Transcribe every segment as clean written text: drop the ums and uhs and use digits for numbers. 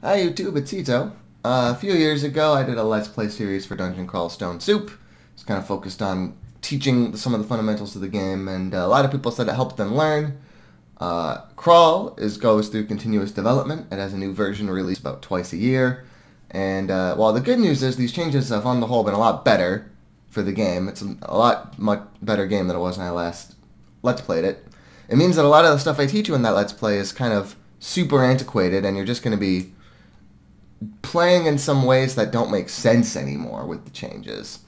Hi YouTube, it's Hito. A few years ago I did a Let's Play series for Dungeon Crawl Stone Soup. It's kind of focused on teaching some of the fundamentals of the game, and a lot of people said it helped them learn. Crawl goes through continuous development. It has a new version released about twice a year. And while the good news is these changes have on the whole been a lot better for the game. It's a much better game than it was when I last Let's Played it. It means that a lot of the stuff I teach you in that Let's Play is kind of super antiquated, and you're just going to be playing in some ways that don't make sense anymore with the changes.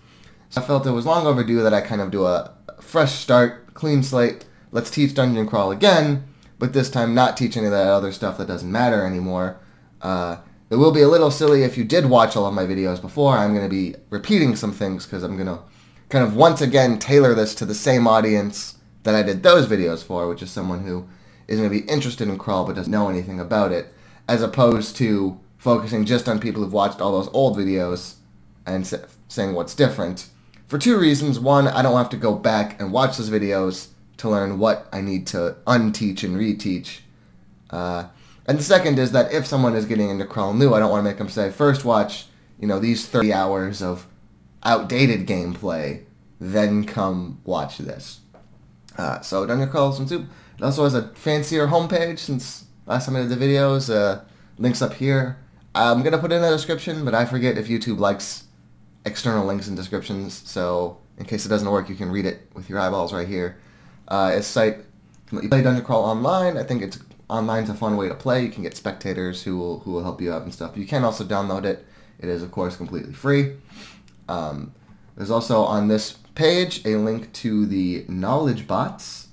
So I felt it was long overdue that I kind of do a fresh start, clean slate. Let's teach Dungeon Crawl again, but this time not teach any of that other stuff that doesn't matter anymore. It will be a little silly if you did watch all of my videos before. I'm going to be repeating some things because I'm going to kind of once again tailor this to the same audience that I did those videos for, which is someone who is going to be interested in Crawl but doesn't know anything about it, as opposed to focusing just on people who've watched all those old videos and saying what's different. For two reasons. One, I don't have to go back and watch those videos to learn what I need to unteach and reteach. And the second is that if someone is getting into Crawl new, I don't want to make them say, first watch, these 30 hours of outdated gameplay, then come watch this. So Dungeon Crawl Stone Soup. It also has a fancier homepage since last time I did the videos. Links up here. I'm going to put it in the description, but I forget if YouTube likes external links and descriptions, so in case it doesn't work, you can read it with your eyeballs right here. It's a site, you play Dungeon Crawl online. I think online's a fun way to play. You can get spectators who will help you out and stuff. You can also download it. It is, of course, completely free. There's also on this page a link to the knowledge bots.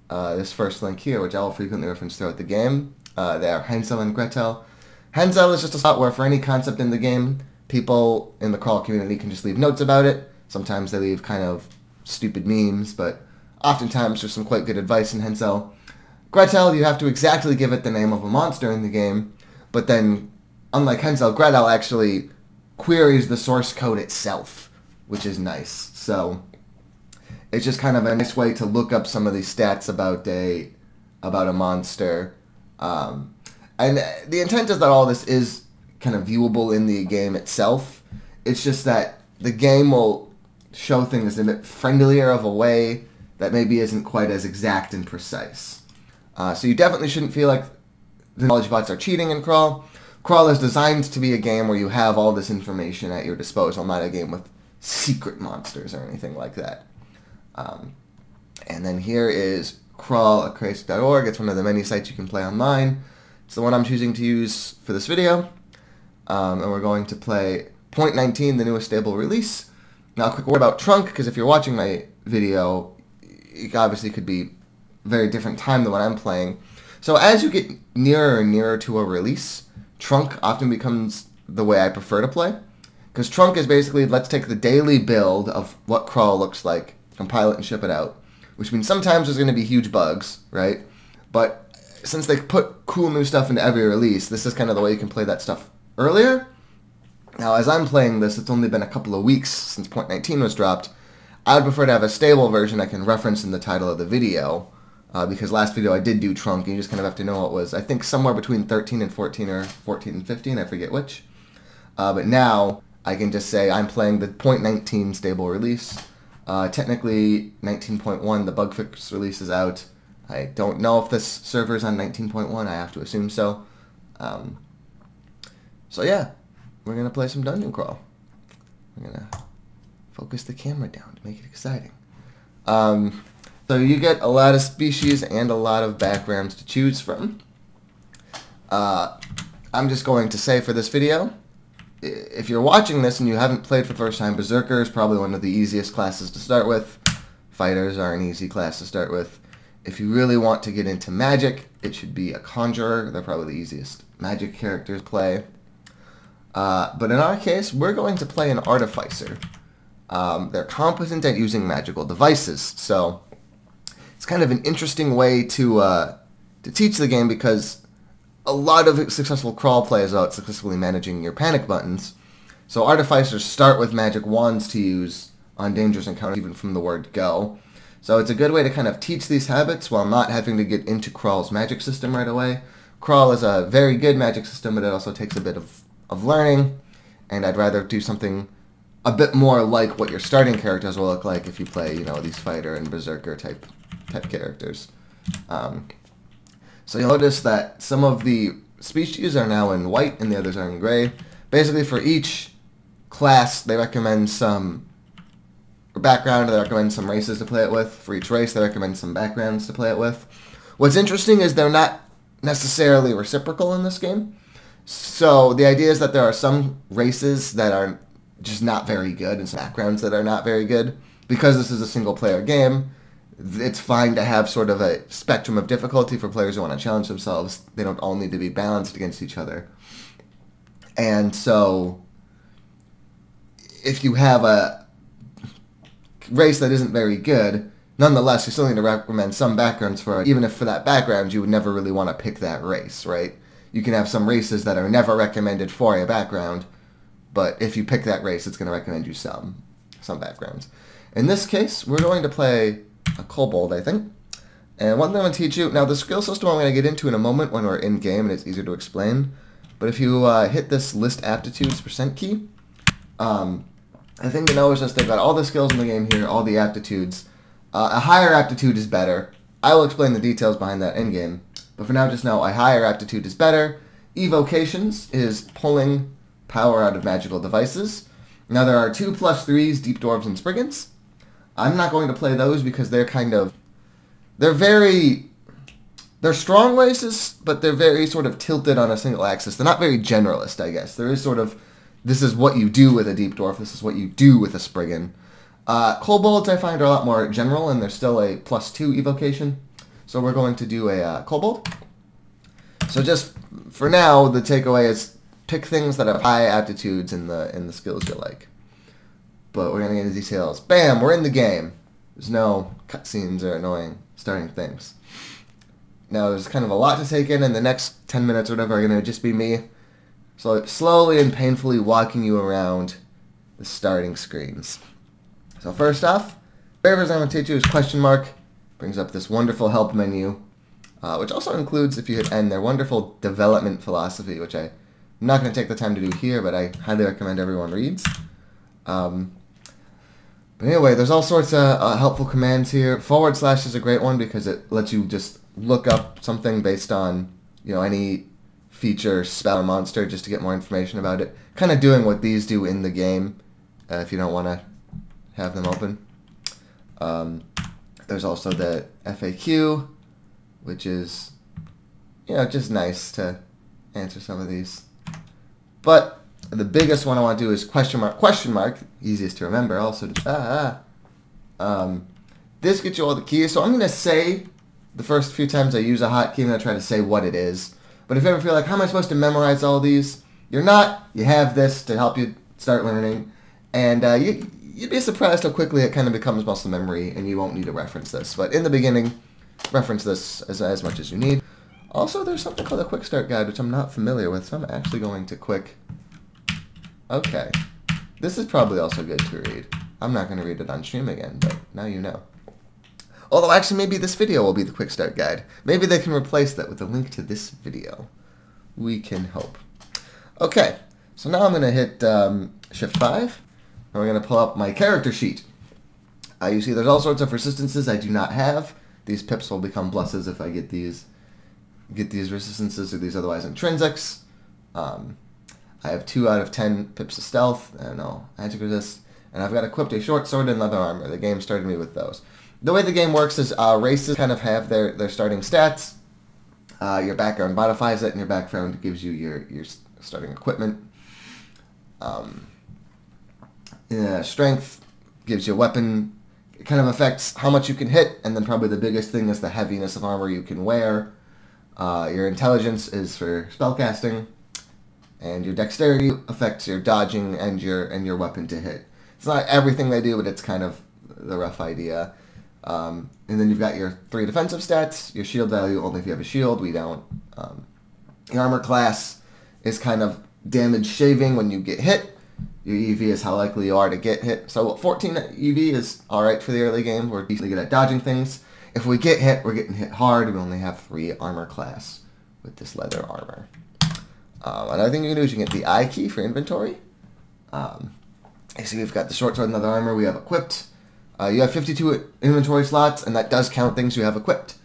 This first link here, which I will frequently reference throughout the game. They are Hansel and Gretel. Hansel is just a spot where for any concept in the game, people in the Crawl community can just leave notes about it. Sometimes they leave kind of stupid memes, but oftentimes there's some quite good advice in Hansel. Gretel, you have to exactly give it the name of a monster in the game, but then, unlike Hansel, Gretel actually queries the source code itself, which is nice. So it's just kind of a nice way to look up some of these stats about a monster. And the intent is that all this is kind of viewable in the game itself. It's just that the game will show things in a bit friendlier of a way that maybe isn't quite as exact and precise. So you definitely shouldn't feel like the knowledge bots are cheating in Crawl. Crawl is designed to be a game where you have all this information at your disposal, not a game with secret monsters or anything like that. And then here is crawlacrazy.org. It's one of the many sites you can play online. It's the one I'm choosing to use for this video. And we're going to play 0.19, the newest stable release. Now a quick word about Trunk, because if you're watching my video, it obviously could be a very different time than what I'm playing. So as you get nearer and nearer to a release, Trunk often becomes the way I prefer to play. Because Trunk is basically, let's take the daily build of what Crawl looks like, compile it and ship it out. Which means sometimes there's going to be huge bugs, right? But since they put cool new stuff into every release, this is kind of the way you can play that stuff earlier. Now, as I'm playing this, it's only been a couple of weeks since 0.19 was dropped. I would prefer to have a stable version I can reference in the title of the video, because last video I did do Trunk, and you just kind of have to know it was, I think, somewhere between 13 and 14, or 14 and 15, I forget which. But now, I can just say I'm playing the 0.19 stable release. Technically, 19.1, the bug fix release is out. I don't know if this server's on 19.1. I have to assume so. So yeah, we're going to play some Dungeon Crawl. We're going to focus the camera down to make it exciting. So you get a lot of species and a lot of backgrounds to choose from. I'm just going to say for this video, if you're watching this and you haven't played for the first time, Berserker is probably one of the easiest classes to start with. Fighters are an easy class to start with. If you really want to get into magic, it should be a Conjurer. They're probably the easiest magic characters to play. But in our case, we're going to play an Artificer. They're competent at using magical devices, so it's kind of an interesting way to teach the game, because a lot of successful Crawl play is about successfully managing your panic buttons. So Artificers start with magic wands to use on dangerous encounters, even from the word go. So it's a good way to kind of teach these habits while not having to get into Crawl's magic system right away, Crawl is a very good magic system, but it also takes a bit of learning, and I'd rather do something a bit more like what your starting characters will look like if you play, you know, these fighter and berserker type characters. So you'll notice that some of the species are now in white and the others are in gray. Basically, for each class, they recommend some background, they recommend some races to play it with. For each race, they recommend some backgrounds to play it with. What's interesting is they're not necessarily reciprocal in this game. So the idea is that there are some races that are just not very good and some backgrounds that are not very good. Because this is a single-player game, it's fine to have sort of a spectrum of difficulty for players who want to challenge themselves. They don't all need to be balanced against each other. And so if you have a race that isn't very good, nonetheless, you still need to recommend some backgrounds for it, even if for that background you would never really want to pick that race, right? You can have some races that are never recommended for a background, but if you pick that race, it's going to recommend you some backgrounds. In this case, we're going to play a kobold, I think. And one thing I'm going to teach you, now the skill system I'm going to get into in a moment when we're in game and it's easier to explain, but if you hit this list aptitudes % key, I think to know is just they've got all the skills in the game here, all the aptitudes. A higher aptitude is better. I will explain the details behind that in game, but for now just know a higher aptitude is better. Evocations is pulling power out of magical devices. Now there are 2+3s, Deep Dwarves and Spriggans. I'm not going to play those because they're strong races, but they're very sort of tilted on a single axis. They're not very generalist, I guess. There is sort of, this is what you do with a Deep Dwarf, this is what you do with a Spriggan. Kobolds I find are a lot more general, and they're still a +2 evocation. So we're going to do a kobold. So just for now, the takeaway is pick things that have high aptitudes in the skills you like. But we're going to get into details. Bam! We're in the game. There's no cutscenes or annoying starting things. Now there's kind of a lot to take in, and the next 10 minutes or whatever are going to just be me slowly and painfully walking you around the starting screens. So first off, very first I'm going to teach you is question mark. Brings up this wonderful help menu, which also includes, if you hit N, their wonderful development philosophy, which I'm not going to take the time to do here, but I highly recommend everyone reads. But anyway, there's all sorts of helpful commands here. / is a great one because it lets you just look up something based on, you know, any feature, spell, or monster just to get more information about it. Kind of doing what these do in the game if you don't want to have them open. There's also the FAQ, which is, you know, just nice to answer some of these. But the biggest one I want to do is question mark, easiest to remember. Also, this gets you all the keys. So I'm going to say the first few times I use a hotkey, I'm going to try to say what it is. But if you ever feel like, how am I supposed to memorize all these? You're not. You have this to help you start learning. And you'd be surprised how quickly it kind of becomes muscle memory, and you won't need to reference this. But in the beginning, reference this as much as you need. Also, there's something called a quick start guide, which I'm not familiar with, so I'm actually going to quick. Okay. This is probably also good to read. I'm not going to read it on stream again, but now you know. Although, actually, maybe this video will be the quick start guide. Maybe they can replace that with a link to this video. We can hope. Okay, so now I'm going to hit Shift 5, and we're going to pull up my character sheet. You see there's all sorts of resistances I do not have. These pips will become pluses if I get these resistances or these otherwise intrinsics. I have 2 out of 10 pips of stealth, and no magic resist, and I've got equipped a short sword and leather armor. The game started me with those. The way the game works is races kind of have their starting stats. Your background modifies it, and your background gives you your starting equipment. Strength gives you a weapon. It kind of affects how much you can hit, and then probably the biggest thing is the heaviness of armor you can wear. Your intelligence is for spellcasting, and your dexterity affects your dodging and your weapon to hit. It's not everything they do, but it's kind of the rough idea. And then you've got your 3 defensive stats, your shield value only if you have a shield, we don't. Your armor class is kind of damage shaving when you get hit. Your EV is how likely you are to get hit. So 14 EV is alright for the early game. We're decently good at dodging things. If we get hit, we're getting hit hard. We only have 3 armor class, with this leather armor. Another thing you can do is you can get the I key for inventory. You see we've got the short sword and leather armor we have equipped. You have 52 inventory slots, and that does count things you have equipped.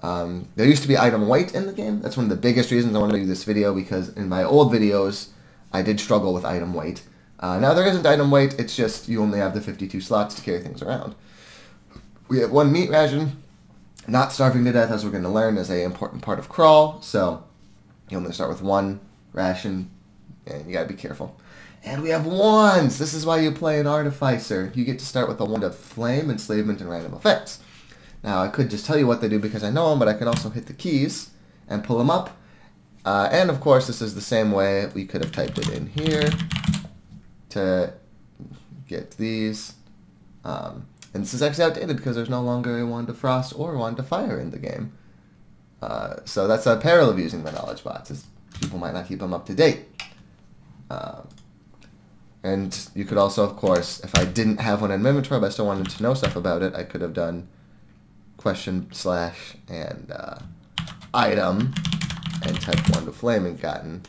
There used to be item weight in the game. That's one of the biggest reasons I wanted to do this video, because in my old videos, I did struggle with item weight. Now there isn't item weight, it's just you only have the 52 slots to carry things around. We have one meat ration. Not starving to death, as we're going to learn, is an important part of crawl, so you only start with one ration, and you gotta be careful. And we have wands! This is why you play an artificer. You get to start with a wand of flame, enslavement, and random effects. Now, I could just tell you what they do because I know them, but I can also hit the keys and pull them up. And, of course, this is the same way we could have typed it in here to get these. And this is actually outdated because there's no longer a wand of frost or a wand of fire in the game. So that's a peril of using the knowledge bots, is people might not keep them up to date. And you could also, of course, if I didn't have one in my inventory, but I still wanted to know stuff about it, I could have done / and item and typed wand of flame and gotten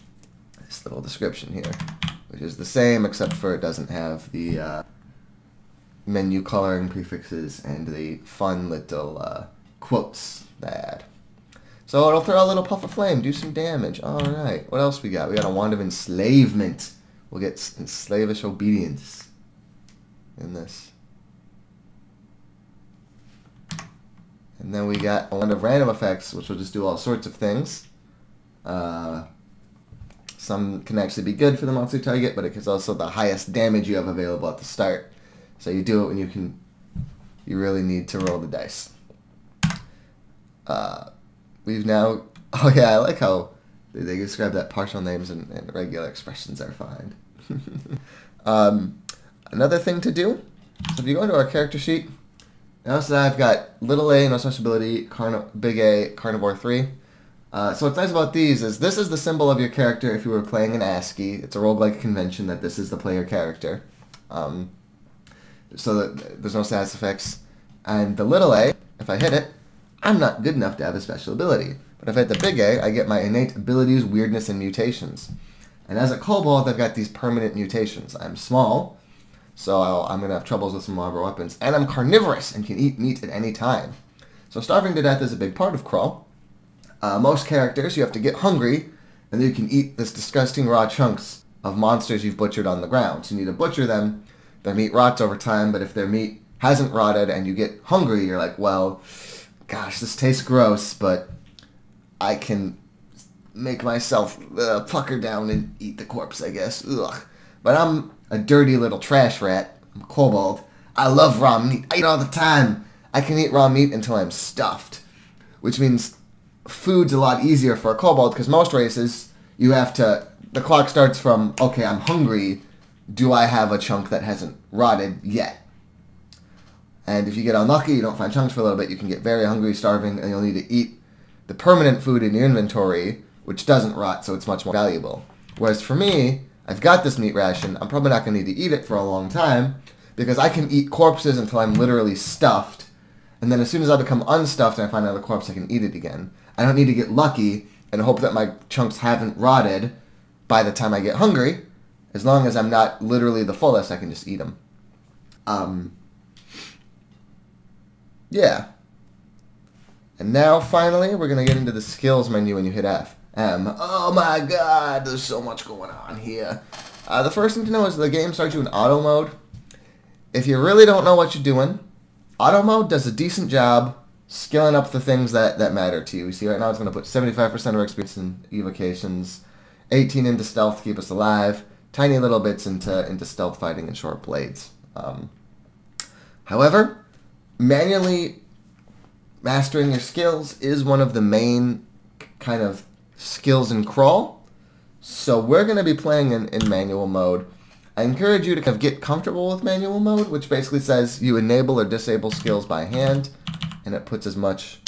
this little description here, which is the same except for it doesn't have the menu coloring prefixes and the fun little quotes they add. So it'll throw a little puff of flame, do some damage. Alright, what else we got? We got a wand of enslavement. We'll get slavish obedience in this. And then we got a wand of random effects, which will just do all sorts of things. Some can actually be good for the monster target, but it is also the highest damage you have available at the start. So you do it when you really need to roll the dice. We've now, oh yeah, I like how they describe that partial names and regular expressions are fine. Another thing to do, so if you go into our character sheet, notice that I've got little a, no such ability, big A, carnivore 3. So what's nice about these is this is the symbol of your character if you were playing an ASCII. It's a roguelike convention that this is the player character. So that there's no status effects. And the little a, if I hit it, I'm not good enough to have a special ability. But if I hit the big A, I get my innate abilities, weirdness, and mutations. And as a kobold, I've got these permanent mutations. I'm small, so I'm going to have troubles with some larger weapons. And I'm carnivorous and can eat meat at any time. So starving to death is a big part of crawl. Most characters, you have to get hungry, and then you can eat this disgusting raw chunks of monsters you've butchered on the ground. So you need to butcher them. Their meat rots over time, but if their meat hasn't rotted and you get hungry, you're like, well, gosh, this tastes gross, but I can make myself pucker down and eat the corpse, I guess. Ugh. But I'm a dirty little trash rat. I'm a kobold. I love raw meat. I eat all the time. I can eat raw meat until I'm stuffed, which means food's a lot easier for a kobold because most races, you have to, the clock starts from, okay, I'm hungry. Do I have a chunk that hasn't rotted yet? And if you get unlucky, you don't find chunks for a little bit, you can get very hungry, starving, and you'll need to eat the permanent food in your inventory, which doesn't rot, so it's much more valuable. Whereas for me, I've got this meat ration, I'm probably not going to need to eat it for a long time, because I can eat corpses until I'm literally stuffed, and then as soon as I become unstuffed and I find another corpse, I can eat it again. I don't need to get lucky and hope that my chunks haven't rotted by the time I get hungry. As long as I'm not literally the fullest, I can just eat them. Yeah. And now, finally, we're going to get into the skills menu when you hit F. Oh my god, there's so much going on here. The first thing to know is the game starts you in auto mode. If you really don't know what you're doing, auto mode does a decent job skilling up the things that matter to you. You see, right now it's going to put 75% of our experience in evocations, 18 into stealth to keep us alive, tiny little bits into stealth fighting and short blades. However, manually mastering your skills is one of the main kind of skills in crawl. So we're going to be playing in manual mode. I encourage you to kind of get comfortable with manual mode, which basically says you enable or disable skills by hand, and it puts as much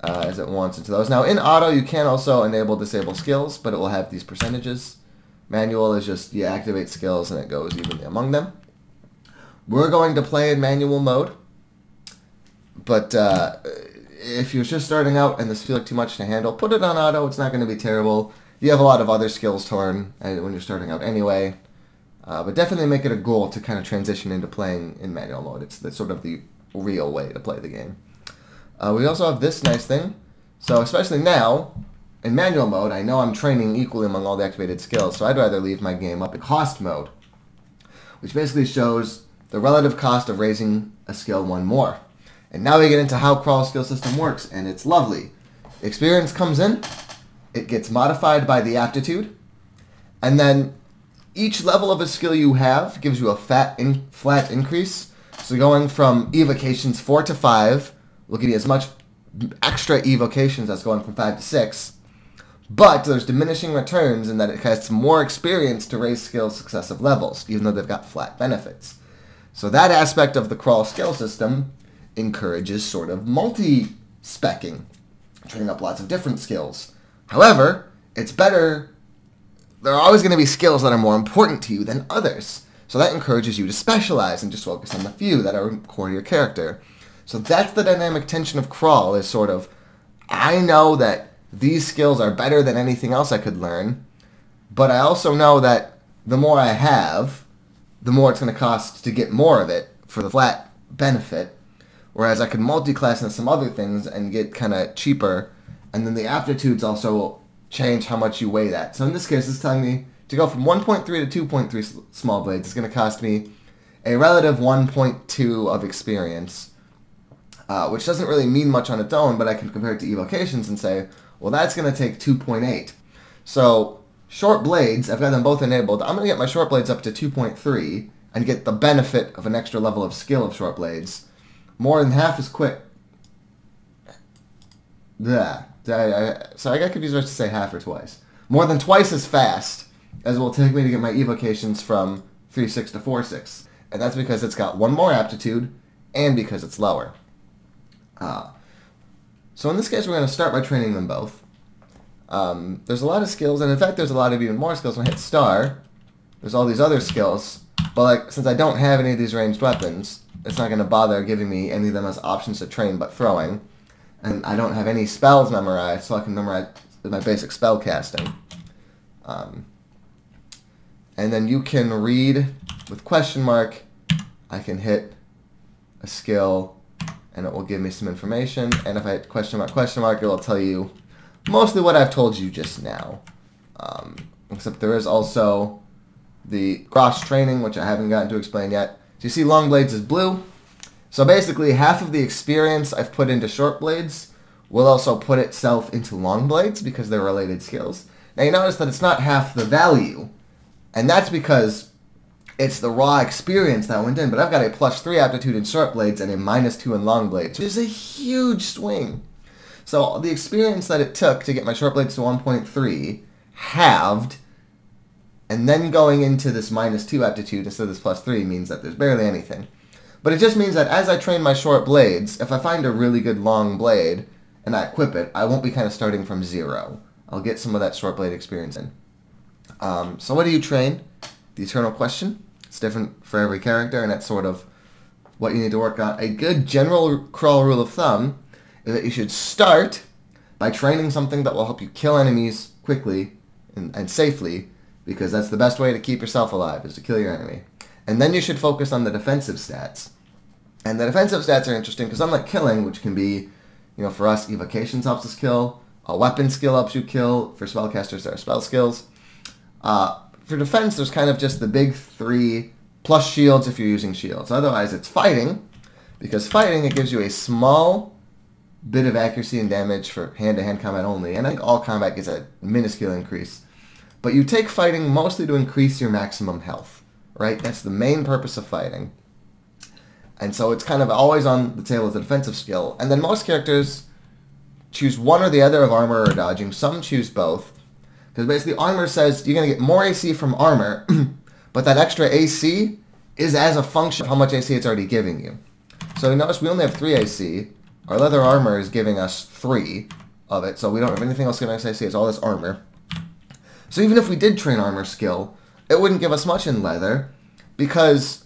as it wants into those. Now in auto you can also enable disable skills, but it will have these percentages. Manual is just you activate skills and it goes evenly among them. We're going to play in manual mode, but if you're just starting out and this feels like too much to handle, put it on auto. It's not going to be terrible. You have a lot of other skills to learn when you're starting out anyway. But definitely make it a goal to kind of transition into playing in manual mode. It's sort of the real way to play the game. We also have this nice thing. So especially now, in manual mode, I know I'm training equally among all the activated skills, so I'd rather leave my game up in cost mode, which basically shows the relative cost of raising a skill one more. And now we get into how Crawl's skill system works, and it's lovely. Experience comes in, it gets modified by the aptitude, and then each level of a skill you have gives you a flat increase. So going from evocations 4 to 5 will give you as much extra evocations as going from 5 to 6. But there's diminishing returns in that it costs more experience to raise skills successive levels, even though they've got flat benefits. So that aspect of the Crawl skill system encourages sort of multi-specking, training up lots of different skills. However, it's better. There are always going to be skills that are more important to you than others. So that encourages you to specialize and just focus on the few that are core to your character. So that's the dynamic tension of Crawl, is sort of, I know that these skills are better than anything else I could learn, but I also know that the more I have, the more it's going to cost to get more of it for the flat benefit, whereas I could multi-class into some other things and get kind of cheaper, and then the aptitudes also change how much you weigh that. So in this case, it's telling me to go from 1.3 to 2.3 small blades. It's going to cost me a relative 1.2 of experience, which doesn't really mean much on its own, but I can compare it to evocations and say, well, that's going to take 2.8. So short blades, I've got them both enabled. I'm going to get my short blades up to 2.3 and get the benefit of an extra level of skill of short blades. More than half as quick. So I got confused to say half or twice. More than twice as fast as it will take me to get my evocations from 3.6 to 4.6. And that's because it's got one more aptitude and because it's lower. So in this case, we're going to start by training them both. There's a lot of skills, and in fact, there's a lot of even more skills. When I hit star, there's all these other skills, but like since I don't have any of these ranged weapons, it's not going to bother giving me any of them as options to train but throwing. And I don't have any spells memorized, so I can memorize my basic spell casting. And then you can read with question mark. I can hit a skill, and it will give me some information. And if I hit question mark, it will tell you mostly what I've told you just now. Except there is also the cross training, which I haven't gotten to explain yet. So you see long blades is blue. So basically half of the experience I've put into short blades will also put itself into long blades because they're related skills. Now you notice that it's not half the value, and that's because it's the raw experience that went in, but I've got a +3 aptitude in short blades and a -2 in long blades, which is a huge swing. So the experience that it took to get my short blades to 1.3 halved, and then going into this -2 aptitude instead of this +3 means that there's barely anything. But it just means that as I train my short blades, if I find a really good long blade and I equip it, I won't be kind of starting from 0. I'll get some of that short blade experience in. So what do you train? The eternal question. It's different for every character, and that's sort of what you need to work on. A good general Crawl rule of thumb is that you should start by training something that will help you kill enemies quickly and safely, because that's the best way to keep yourself alive, is to kill your enemy. And then you should focus on the defensive stats. And the defensive stats are interesting because unlike killing, which can be, for us, evocations helps us kill, a weapon skill helps you kill, for spellcasters there are spell skills. For defense, there's kind of just the big 3, plus shields if you're using shields. Otherwise, it's fighting, because fighting, it gives you a small bit of accuracy and damage for hand-to-hand combat only, and I think all combat gets a minuscule increase. But you take fighting mostly to increase your maximum health, right? That's the main purpose of fighting. And so it's kind of always on the table as a defensive skill. And then most characters choose one or the other of armor or dodging. Some choose both. Because basically armor says you're going to get more AC from armor, but that extra AC is as a function of how much AC it's already giving you. So notice we only have 3 AC. Our leather armor is giving us 3 of it, so we don't have anything else giving us AC. It's all this armor. So even if we did train armor skill, it wouldn't give us much in leather, because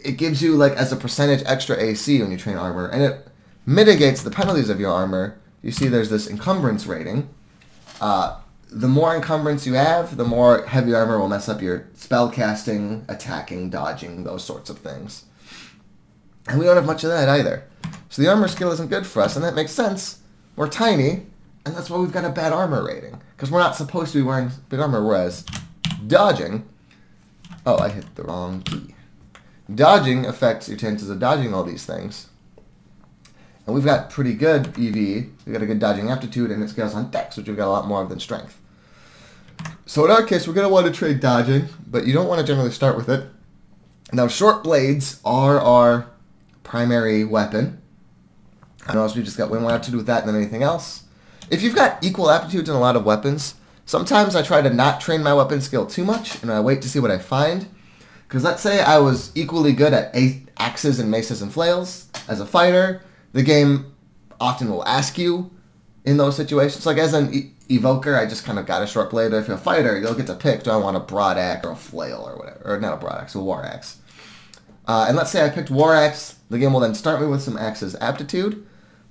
it gives you, like, as a percentage extra AC when you train armor, and mitigates the penalties of your armor. You see there's this encumbrance rating. The more encumbrance you have, the more heavy armor will mess up your spell casting, attacking, dodging, those sorts of things. And we don't have much of that either. So the armor skill isn't good for us, and that makes sense. We're tiny, and that's why we've got a bad armor rating. Because we're not supposed to be wearing big armor, whereas dodging... Oh, I hit the wrong key. Dodging affects your chances of dodging all these things. And we've got pretty good EV. We've got a good dodging aptitude, and it scales on dex, which we've got a lot more of than strength. So in our case, we're going to want to trade dodging, but you don't want to generally start with it. Now, short blades are our primary weapon. I notice we just got way more aptitude with that than anything else. If you've got equal aptitudes in a lot of weapons, sometimes I try to not train my weapon skill too much, and I wait to see what I find. Because let's say I was equally good at axes and maces and flails as a fighter. The game often will ask you in those situations. Like as an evoker, I just kind of got a short blade. But if you're a fighter, you'll get to pick, do I want a broad axe or a flail or whatever. Or not a broad axe, a war axe. And let's say I picked war axe. The game will then start me with some axes aptitude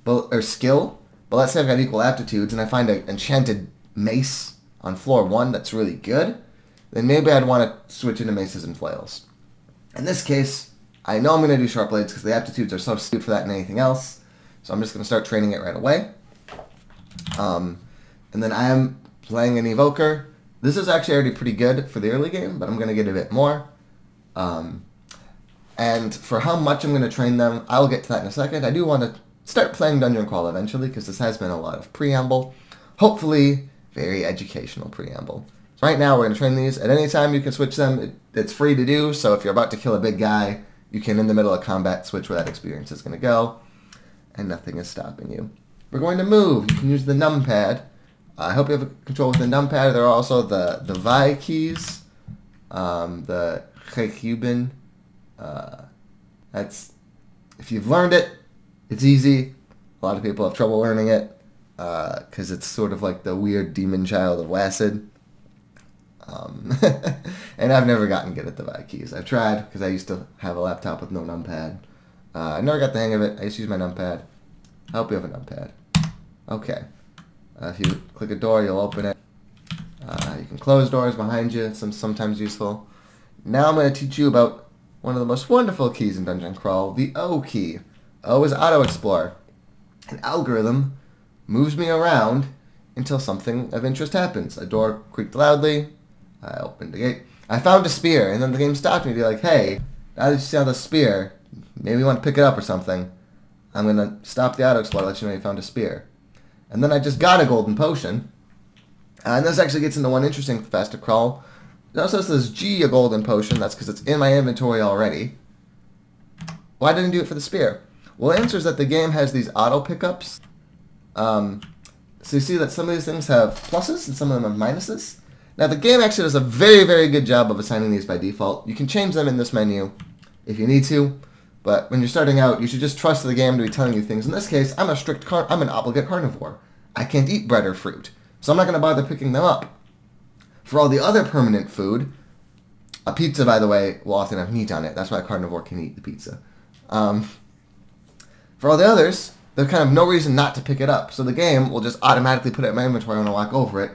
or skill. But let's say I've got equal aptitudes and I find an enchanted mace on floor 1 that's really good. Then maybe I'd want to switch into maces and flails. In this case, I know I'm going to do short blades because the aptitudes are so skewed for that and anything else. So I'm just going to start training it right away. And then I am playing an evoker. This is actually already pretty good for the early game, but I'm going to get a bit more. And for how much I'm going to train them, I'll get to that in a second. I do want to start playing Dungeon Crawl eventually because this has been a lot of preamble. Hopefully, very educational preamble. So right now we're going to train these. At any time you can switch them. It's free to do, so if you're about to kill a big guy, you can, in the middle of combat, switch where that experience is going to go. And nothing is stopping you. We're going to move. You can use the numpad. I hope you have control with the numpad. There are also the Vi keys. The Cuban. That's, if you've learned it, it's easy. A lot of people have trouble learning it. Because it's sort of like the weird demon child of WASD. And I've never gotten good at the Vi keys. I've tried because I used to have a laptop with no numpad. I never got the hang of it. I used to use my numpad. I hope you have a numpad. Okay. If you click a door, you'll open it. You can close doors behind you. It's sometimes useful. Now I'm going to teach you about one of the most wonderful keys in Dungeon Crawl, the O key. O is auto-explore. An algorithm moves me around until something of interest happens. A door creaked loudly. I opened the gate. I found a spear, and then the game stopped me to be like, hey, now that you see the spear, maybe you want to pick it up or something. I'm going to stop the auto-explore to let you know you found a spear. And then I just got a golden potion. And this actually gets into one interesting faster crawl. It also says G, a golden potion. That's because it's in my inventory already. Why didn't I do it for the spear? Well, the answer is that the game has these auto pickups. So you see that some of these things have pluses and some of them have minuses. Now the game actually does a very, very good job of assigning these by default. You can change them in this menu if you need to, but when you're starting out, you should just trust the game to be telling you things. In this case, I'm an obligate carnivore. I can't eat bread or fruit, so I'm not going to bother picking them up. For all the other permanent food, a pizza, by the way, will often have meat on it. That's why a carnivore can eat the pizza. For all the others, there's kind of no reason not to pick it up. So the game will just automatically put it in my inventory when I walk over it.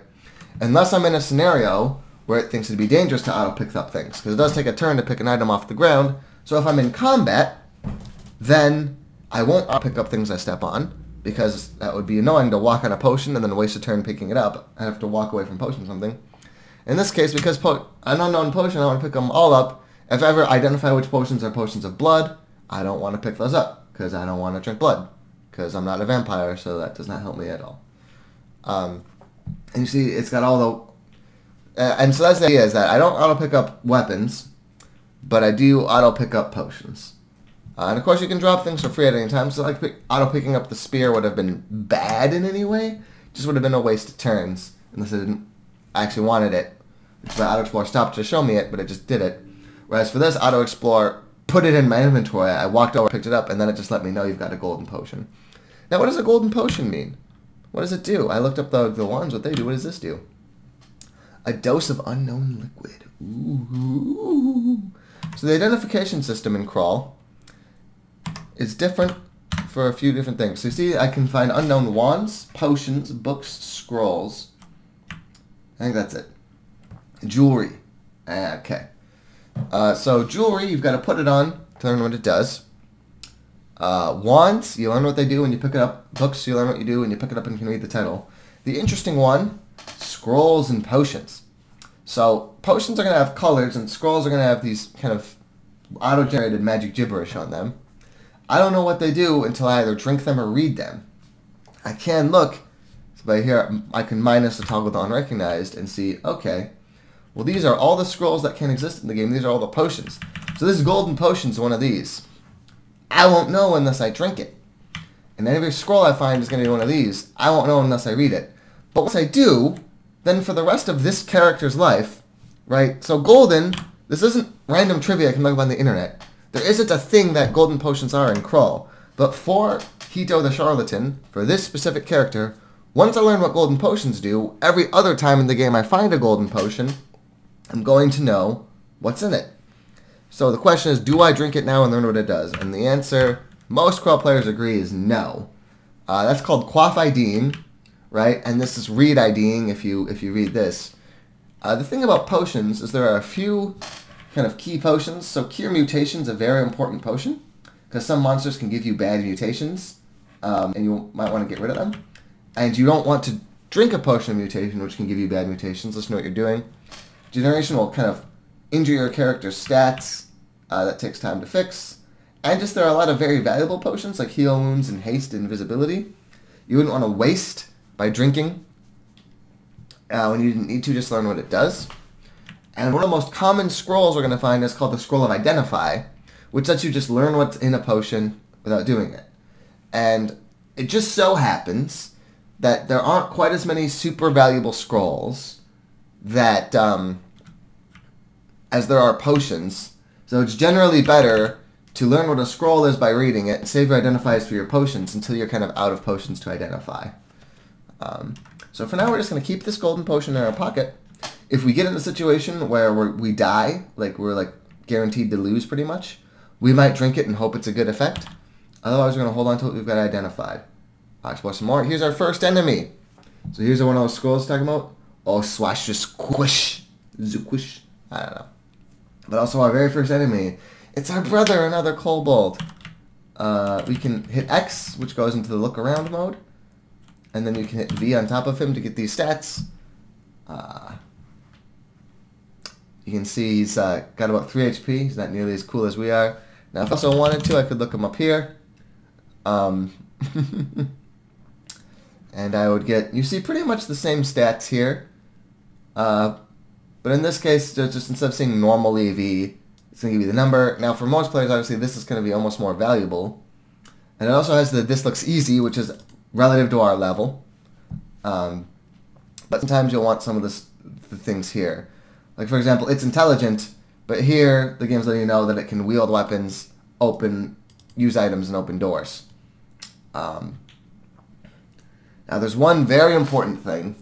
Unless I'm in a scenario where it thinks it'd be dangerous to auto-pick up things. Because it does take a turn to pick an item off the ground. So if I'm in combat, then I won't auto-pick up things I step on. Because that would be annoying to walk on a potion and then waste a turn picking it up. I have to walk away from potion or something. In this case, because an unknown potion, I want to pick them all up. If I ever identify which potions are potions of blood, I don't want to pick those up. Because I don't want to drink blood. Because I'm not a vampire, so that does not help me at all. And you see, it's got all the... and so that's the idea, is that I don't auto-pick up weapons, but I do auto-pick up potions. And of course, you can drop things for free at any time, so like auto-picking up the spear would have been bad in any way. It just would have been a waste of turns, unless I actually wanted it. Which is why auto-explore stopped to show me it, but it just did it. Whereas for this, auto-explore put it in my inventory, I walked over, picked it up, and then it just let me know you've got a golden potion. Now, what does a golden potion mean? What does it do? I looked up the ones, what they do. What does this do? A dose of unknown liquid. Ooh. So the identification system in Crawl is different for a few different things. So you see, I can find unknown wands, potions, books, scrolls. I think that's it. Jewelry. Okay. So jewelry, you've got to put it on to learn what it does. Wands, you learn what they do when you pick it up. Books, you learn what you do when you pick it up and can read the title. The interesting one, scrolls and potions. So potions are going to have colors and scrolls are going to have these kind of auto-generated magic gibberish on them. I don't know what they do until I either drink them or read them. I can look, so by here I can minus the toggle to unrecognized and see, okay, well these are all the scrolls that can exist in the game. These are all the potions. So this golden potion is one of these. I won't know unless I drink it. And every scroll I find is going to be one of these. I won't know unless I read it. But once I do, then for the rest of this character's life, right, so golden, this isn't random trivia I can look up on the internet. There isn't a thing that golden potions are in Crawl. But for Hito the Charlatan, for this specific character, once I learn what golden potions do, every other time in the game I find a golden potion, I'm going to know what's in it. So the question is, do I drink it now and learn what it does? And the answer, most Crawl players agree, is no. That's called quaff IDing, right? And this is read IDing if you read this. The thing about potions is there are a few kind of key potions. So Cure Mutation's a very important potion because some monsters can give you bad mutations, and you might want to get rid of them. And you don't want to drink a potion of mutation, which can give you bad mutations. Let's know what you're doing. Generation will kind of injure your character's stats. That takes time to fix. And just there are a lot of very valuable potions like heal wounds and haste and invisibility. You wouldn't want to waste by drinking when you didn't need to. Just learn what it does. And one of the most common scrolls we're going to find is called the Scroll of Identify, which lets you just learn what's in a potion without doing it. And it just so happens that there aren't quite as many super valuable scrolls that as there are potions. So it's generally better to learn what a scroll is by reading it and save your identifiers for your potions until you're kind of out of potions to identify. So for now, we're just going to keep this golden potion in our pocket. If we get in a situation where we die, like we're like guaranteed to lose pretty much, we might drink it and hope it's a good effect. Otherwise, we're going to hold on to what we've got identified. Explore some more. Here's our first enemy. So here's one of those scrolls talking about. Oh, swash, squish, zuquish. I don't know. But also our very first enemy. It's our brother, another kobold. We can hit X, which goes into the look around mode. And then you can hit V on top of him to get these stats. You can see he's got about 3 HP. He's not nearly as cool as we are. Now, if I also wanted to, I could look him up here. And I would get, you see pretty much the same stats here. But in this case, just instead of saying normal EV, it's going to give you the number. Now, for most players, obviously, this is going to be almost more valuable. And it also has the this looks easy, which is relative to our level. But sometimes you'll want some of the things here. Like, for example, it's intelligent, but here the game's letting you know that it can wield weapons, use items, and open doors. Now, there's one very important thing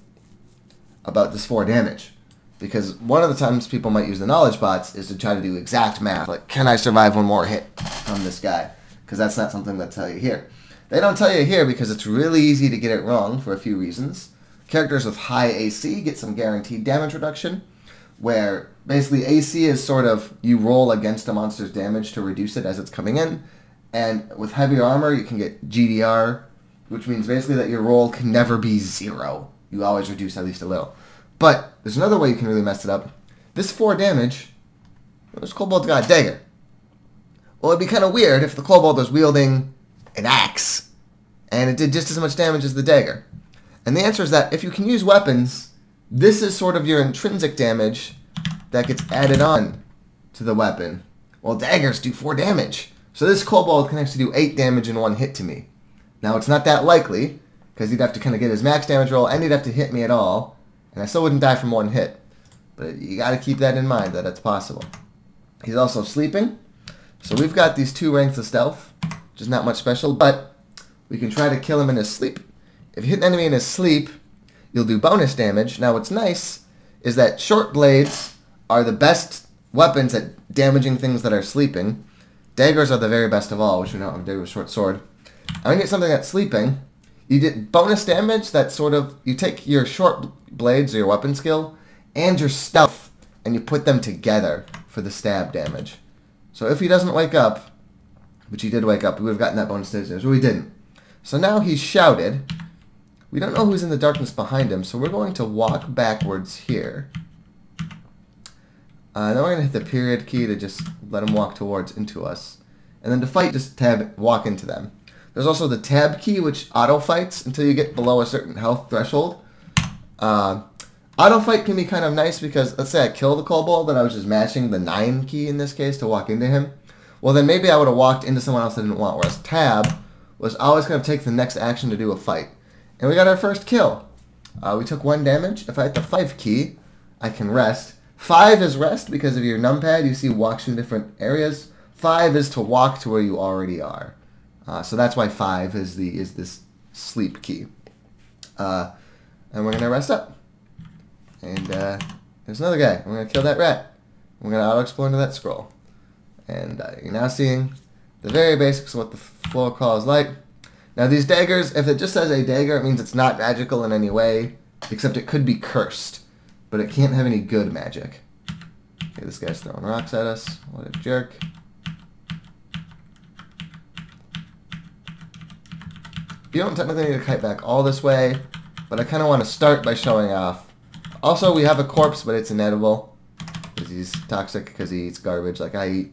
about this 4 damage. Because one of the times people might use the knowledge bots is to try to do exact math. Like, can I survive one more hit from this guy? Because that's not something they'll tell you here. They don't tell you here because it's really easy to get it wrong for a few reasons. Characters with high AC get some guaranteed damage reduction, where basically AC is sort of you roll against a monster's damage to reduce it as it's coming in. And with heavier armor, you can get GDR, which means basically that your roll can never be 0. You always reduce at least a little. But there's another way you can really mess it up. This 4 damage, this kobold's got a dagger. Well, it'd be kind of weird if the kobold was wielding an axe and it did just as much damage as the dagger. And the answer is that if you can use weapons, this is sort of your intrinsic damage that gets added on to the weapon. Well, daggers do 4 damage. So this kobold can actually do 8 damage in 1 hit to me. Now, it's not that likely, because he'd have to kind of get his max damage roll and he'd have to hit me at all. And I still wouldn't die from 1 hit. But you got to keep that in mind, that it's possible. He's also sleeping. So we've got these 2 ranks of stealth, which is not much special, but we can try to kill him in his sleep. If you hit an enemy in his sleep, you'll do bonus damage. Now what's nice is that short blades are the best weapons at damaging things that are sleeping. Daggers are the very best of all, which we don't have a dagger with short sword. And when you get something that's sleeping, you get bonus damage that sort of, you take your short blades or your weapon skill and your stealth and you put them together for the stab damage. So if he doesn't wake up, which he did wake up, we would have gotten that bonus damage, but we didn't. So now he's shouted. We don't know who's in the darkness behind him, so we're going to walk backwards here. Then we're going to hit the period key to just let him walk into us. And then to fight, just walk into them. There's also the tab key, which auto-fights until you get below a certain health threshold. Auto-fight can be kind of nice because, let's say I kill the kobold, but I was just mashing the 9 key in this case to walk into him. Well, then maybe I would have walked into someone else I didn't want, whereas tab was always going to take the next action to do a fight. And we got our first kill. We took 1 damage. If I hit the 5 key, I can rest. 5 is rest because of your numpad. You see walks in different areas. 5 is to walk to where you already are. So that's why 5 is this sleep key. And we're going to rest up. And there's another guy. We're going to kill that rat. We're going to auto-explore into that scroll. And you're now seeing the very basics of what the floor crawl is like. Now these daggers, if it just says a dagger, it means it's not magical in any way, except it could be cursed. But it can't have any good magic. Okay, this guy's throwing rocks at us. What a jerk. You don't technically need to kite back all this way, but I kind of want to start by showing off. Also, we have a corpse, but it's inedible. Because he's toxic, because he eats garbage like I eat.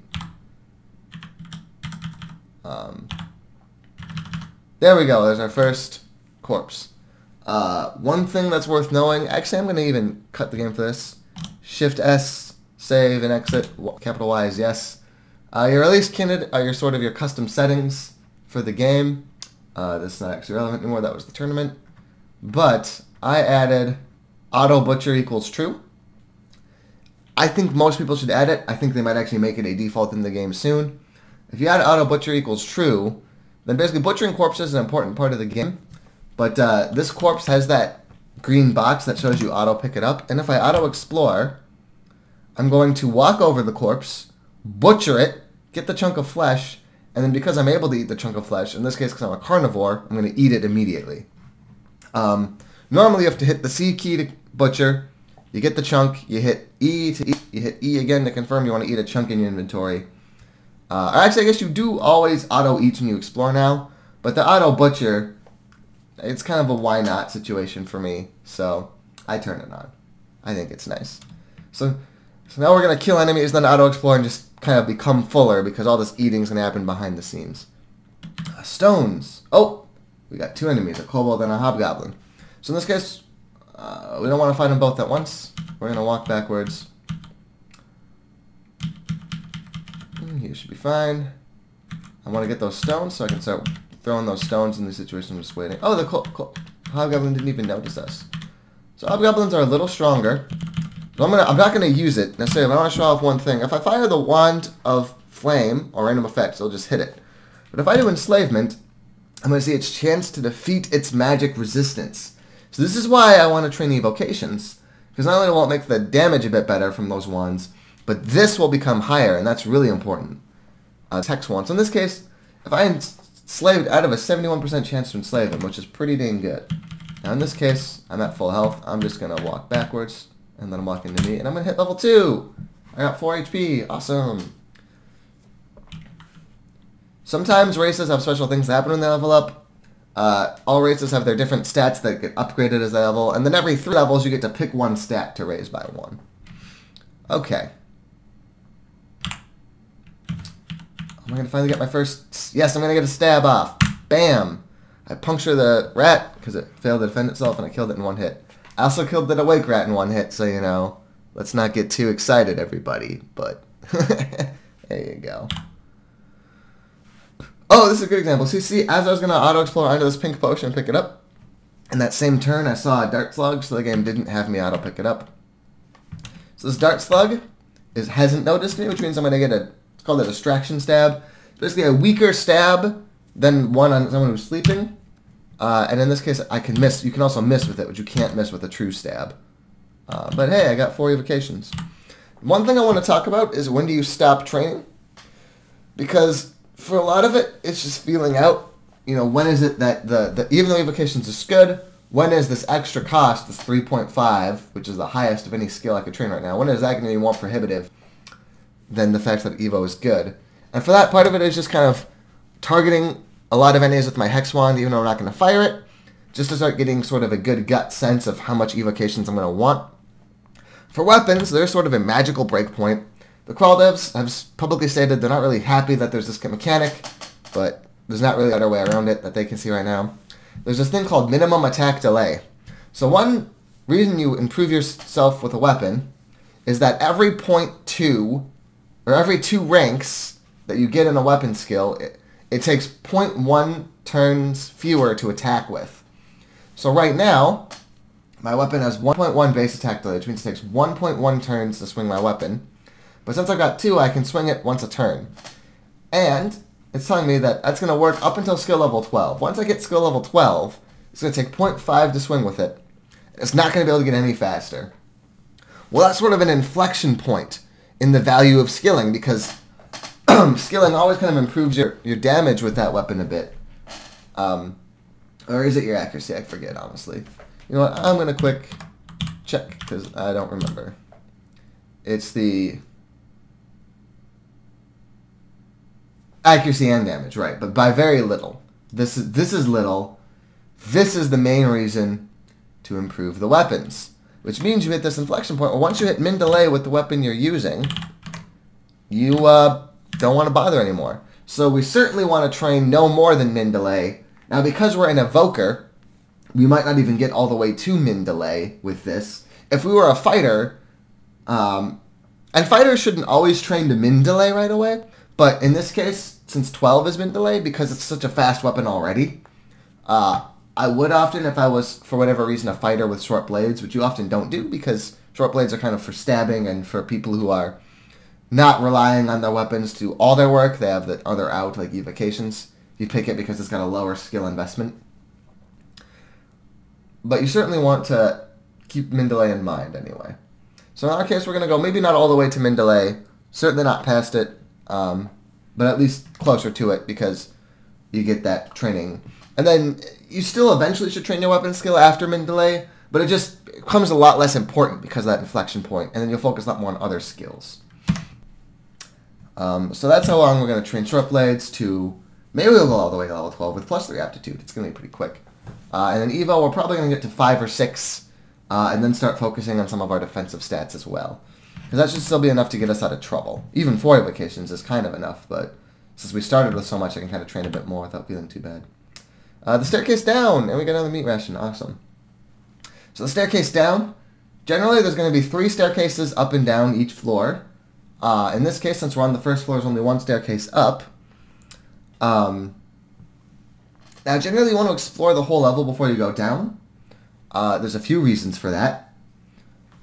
There we go, there's our first corpse. One thing that's worth knowing, actually I'm going to even cut the game for this. Shift S, save and exit, capital Y is yes. Your release candidate are your custom settings for the game. This is not actually relevant anymore, that was the tournament. But I added auto butcher equals true. I think most people should add it. I think they might actually make it a default in the game soon. If you add auto butcher equals true, then basically butchering corpses is an important part of the game. But this corpse has that green box that shows you auto pick it up. And if I auto explore, I'm going to walk over the corpse, butcher it, get the chunk of flesh, and then because I'm able to eat the chunk of flesh, in this case because I'm a carnivore, I'm going to eat it immediately. Normally you have to hit the C key to butcher, you get the chunk, you hit E to eat, you hit E again to confirm you want to eat a chunk in your inventory. Actually, I guess you do always auto eat when you explore now, but the auto butcher, it's kind of a why not situation for me, so I turn it on. I think it's nice. So now we're going to kill enemies, then auto explore and just kind of become fuller because all this eating is going to happen behind the scenes. Stones. Oh, we got 2 enemies, a kobold and a hobgoblin. So in this case, we don't want to fight them both at once. We're going to walk backwards. He should be fine. I want to get those stones so I can start throwing those stones in the situation I'm just waiting. Oh, the hobgoblin didn't even notice us. So hobgoblins are a little stronger. So I'm not going to use it necessarily. I want to show off one thing. If I fire the wand of flame or random effects, it'll just hit it. But if I do enslavement, I'm going to see its chance to defeat its magic resistance. So this is why I want to train evocations. Because not only will it make the damage a bit better from those wands, but this will become higher, and that's really important. Text one. So in this case, if I enslaved, I'd have a 71% chance to enslave him, which is pretty dang good. Now in this case, I'm at full health. I'm just going to walk backwards, and let him walk into me, and I'm going to hit level 2. I got 4 HP. Awesome. Sometimes races have special things that happen when they level up. All races have their different stats that get upgraded as they level, and then every 3 levels you get to pick 1 stat to raise by 1. Okay. Am I going to finally get my first... Yes, I'm going to get a stab off. Bam! I puncture the rat because it failed to defend itself and I killed it in 1 hit. I also killed that awake rat in 1 hit, so, you know, let's not get too excited, everybody. But, there you go. Oh, this is a good example. So you see, as I was going to auto-explore onto this pink potion and pick it up, in that same turn I saw a dart slug, so the game didn't have me auto-pick it up. So this dart slug hasn't noticed me, which means I'm going to get it's called a distraction stab. It's basically a weaker stab than one on someone who's sleeping. And in this case, I can miss. You can also miss with it, which you can't miss with a true stab. But hey, I got 4 evocations. One thing I want to talk about is when do you stop training? Because for a lot of it, it's just feeling out. when is it that even though evocations is good, when is this extra cost, this 3.5, which is the highest of any skill I could train right now, when is that going to be more prohibitive than the fact that Evo is good? And for that, part of it is just kind of targeting a lot of NAs with my Hex Wand, even though I'm not going to fire it, just to start getting sort of a good gut sense of how much evocations I'm going to want. For weapons, there's sort of a magical breakpoint. The Crawl devs have publicly stated they're not really happy that there's this mechanic, but there's not really a better way around it that they can see right now. There's this thing called minimum attack delay. So one reason you improve yourself with a weapon is that every 0.2, or every 2 ranks that you get in a weapon skill, it takes 0.1 turns fewer to attack with. So right now, my weapon has 1.1 base attack delay, which means it takes 1.1 turns to swing my weapon. But since I've got 2, I can swing it once a turn. And it's telling me that that's going to work up until skill level 12. Once I get skill level 12, it's going to take 0.5 to swing with it. It's not going to be able to get any faster. Well, that's sort of an inflection point in the value of skilling, because skilling always kind of improves your damage with that weapon a bit. Or is it your accuracy? I forget, honestly. You know what? I'm going to quick check, because I don't remember. It's the accuracy and damage, right, but by very little. This is little. This is the main reason to improve the weapons, which means you hit this inflection point where once you hit min delay with the weapon you're using, you don't want to bother anymore. So we certainly want to train no more than min delay. Now, because we're an evoker, we might not even get all the way to min delay with this. If we were a fighter, and fighters shouldn't always train to min delay right away, but in this case, since 12 has been delayed, because it's such a fast weapon already, I would often, if I was, for whatever reason, a fighter with short blades, which you often don't do, because short blades are kind of for stabbing and for people who are not relying on their weapons to do all their work. They have the other out, like evocations. You pick it because it's got a lower skill investment. But you certainly want to keep min delay in mind anyway. So in our case, we're going to go maybe not all the way to min delay, certainly not past it, but at least closer to it, because you get that training. And then you still eventually should train your weapon skill after min delay, but it just becomes a lot less important because of that inflection point, and then you'll focus a lot more on other skills. So that's how long we're going to train short blades to, maybe we'll go all the way to level 12 with +3 aptitude. It's going to be pretty quick. And then Evo, we're probably going to get to 5 or 6, and then start focusing on some of our defensive stats as well. Because that should still be enough to get us out of trouble. Even 4 evocations is kind of enough, but since we started with so much, I can kind of train a bit more without feeling too bad. The staircase down, and we got another meat ration. Awesome. So the staircase down, generally there's going to be 3 staircases up and down each floor. In this case, since we're on the first floor, there's only 1 staircase up. Now, generally you want to explore the whole level before you go down. There's a few reasons for that.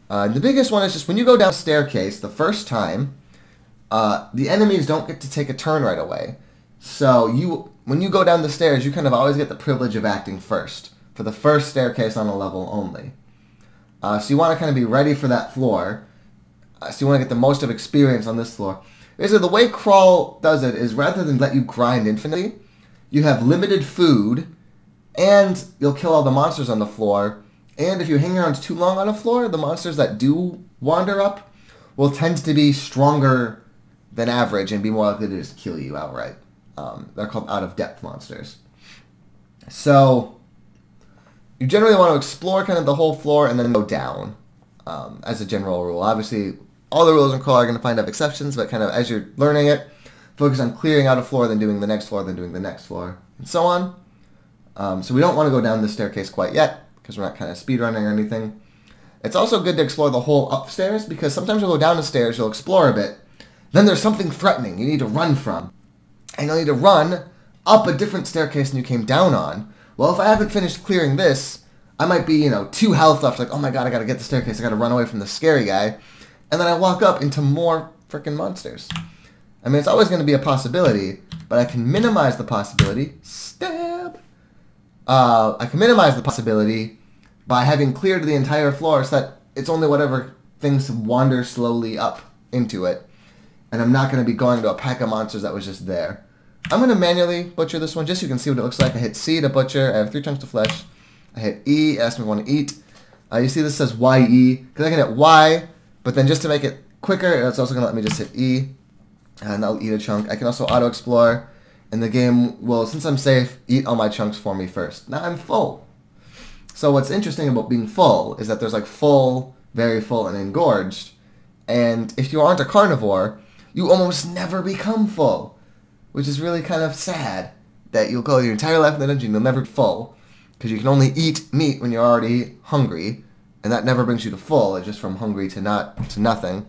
The biggest one is just when you go down a staircase the first time, the enemies don't get to take a turn right away. So when you go down the stairs, you kind of always get the privilege of acting first, for the first staircase on a level only. So you want to kind of be ready for that floor. So you want to get the most of experience on this floor. Basically, the way Crawl does it is rather than let you grind infinitely, you have limited food, and you'll kill all the monsters on the floor. And if you hang around too long on a floor, the monsters that do wander up will tend to be stronger than average and be more likely to just kill you outright. They're called out-of-depth monsters. So you generally want to explore kind of the whole floor and then go down as a general rule. Obviously, all the rules in Crawl are going to find out exceptions, but kind of as you're learning it, focus on clearing out a floor, then doing the next floor, then doing the next floor, and so on. So we don't want to go down the staircase quite yet, because we're not kind of speedrunning or anything. It's also good to explore the whole upstairs, because sometimes you'll go down the stairs, you'll explore a bit, then there's something threatening you need to run from. And you'll need to run up a different staircase than you came down on. Well, if I haven't finished clearing this, I might be, 2 health left, like, oh my god, I gotta get the staircase, I gotta run away from the scary guy. And then I walk up into more frickin' monsters. I mean, it's always going to be a possibility, but I can minimize the possibility. Stab! I can minimize the possibility by having cleared the entire floor so that it's only whatever things wander slowly up into it. And I'm not going to be going to a pack of monsters that was just there. I'm going to manually butcher this one just so you can see what it looks like. I hit C to butcher. I have 3 chunks of flesh. I hit E, ask me if I want to eat. You see this says YE, because I can hit Y, but then just to make it quicker, it's also going to let me just hit E, and I'll eat a chunk. I can also auto-explore, and the game will, since I'm safe, eat all my chunks for me first. Now I'm full. So what's interesting about being full is that there's like full, very full, and engorged, and if you aren't a carnivore, you almost never become full, which is really kind of sad, that you'll go your entire life in the dungeon, you'll never be full, because you can only eat meat when you're already hungry, and that never brings you to full. It's just from hungry to nothing.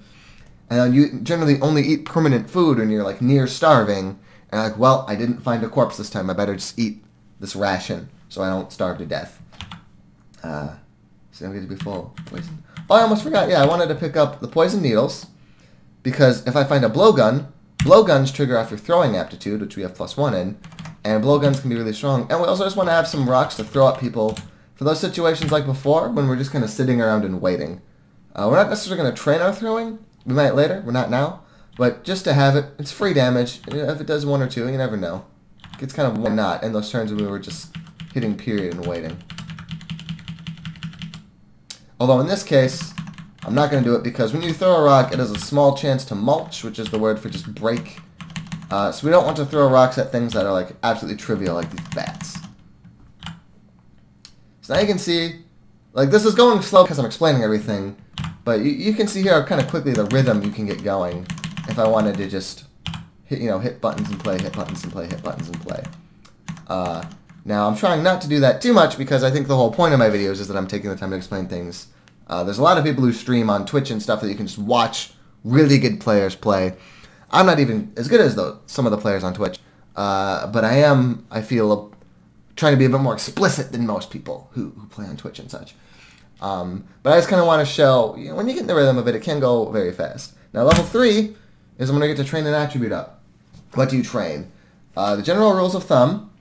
And then you generally only eat permanent food when you're like near starving, and like, well, I didn't find a corpse this time. I better just eat this ration so I don't starve to death. So I'm going to be full. Poison. Oh, I almost forgot. Yeah, I wanted to pick up the poison needles, because if I find a blowgun, blowguns trigger off your throwing aptitude, which we have +1 in. And blowguns can be really strong. And we also just want to have some rocks to throw at people for those situations like before, when we're just kind of sitting around and waiting. We're not necessarily going to train our throwing. We might later. We're not now. But just to have it, it's free damage. If it does 1 or 2, you never know. It's kind of why not in those turns when we were just hitting period and waiting. Although in this case, I'm not going to do it because when you throw a rock, it has a small chance to mulch, which is the word for just break. So we don't want to throw rocks at things that are like absolutely trivial, like these bats. So now you can see, like this is going slow because I'm explaining everything, but you can see here how kind of quickly the rhythm you can get going if I wanted to just hit buttons and play, hit buttons and play, hit buttons and play. Now I'm trying not to do that too much because I think the whole point of my videos is that I'm taking the time to explain things. There's a lot of people who stream on Twitch and stuff that you can just watch really good players play. I'm not even as good as some of the players on Twitch, but I feel, trying to be a bit more explicit than most people who play on Twitch and such. But I just kind of want to show, when you get in the rhythm of it, it can go very fast. Now, level 3 is I'm going to get to train an attribute up. What do you train? The general rules of thumb,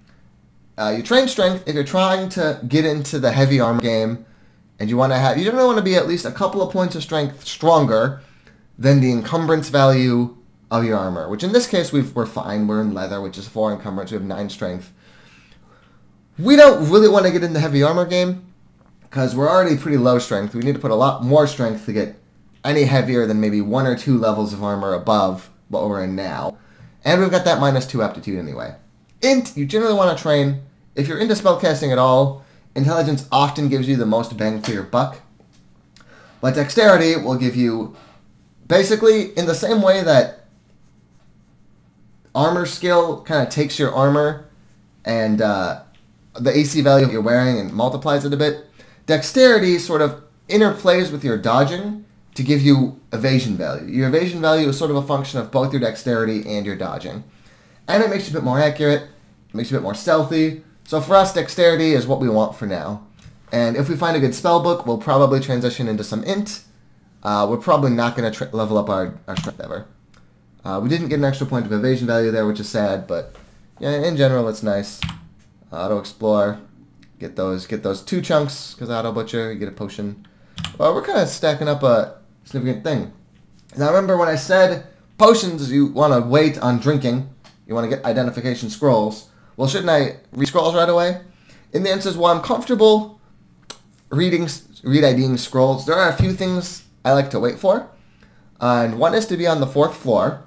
you train strength if you're trying to get into the heavy armor game, and you generally want to be at least a couple of points of strength stronger than the encumbrance value of your armor, which in this case we're fine. We're in leather, which is 4 encumbrance. We have 9 strength. We don't really want to get in the heavy armor game because we're already pretty low strength. We need to put a lot more strength to get any heavier than maybe 1 or 2 levels of armor above what we're in now. And we've got that -2 aptitude anyway. Int, you generally want to train, if you're into spellcasting at all, intelligence often gives you the most bang for your buck. But dexterity will give you, basically, in the same way that armor skill kind of takes your armor and the AC value you're wearing and multiplies it a bit, dexterity sort of interplays with your dodging to give you evasion value. Your evasion value is sort of a function of both your dexterity and your dodging. And it makes you a bit more accurate, it makes you a bit more stealthy. So for us, dexterity is what we want for now. And if we find a good spell book, we'll probably transition into some int. We're probably not going to level up our strength ever. We didn't get an extra point of evasion value there, which is sad, but yeah, in general, it's nice. Auto-explore, get those 2 chunks, because auto-butcher, you get a potion. Well, we're kind of stacking up a significant thing. Now, remember when I said potions, you want to wait on drinking, you want to get identification scrolls. Well, shouldn't I read scrolls right away? In the answer is, well, I'm comfortable read IDing scrolls. There are a few things I like to wait for. And one is to be on the 4th floor,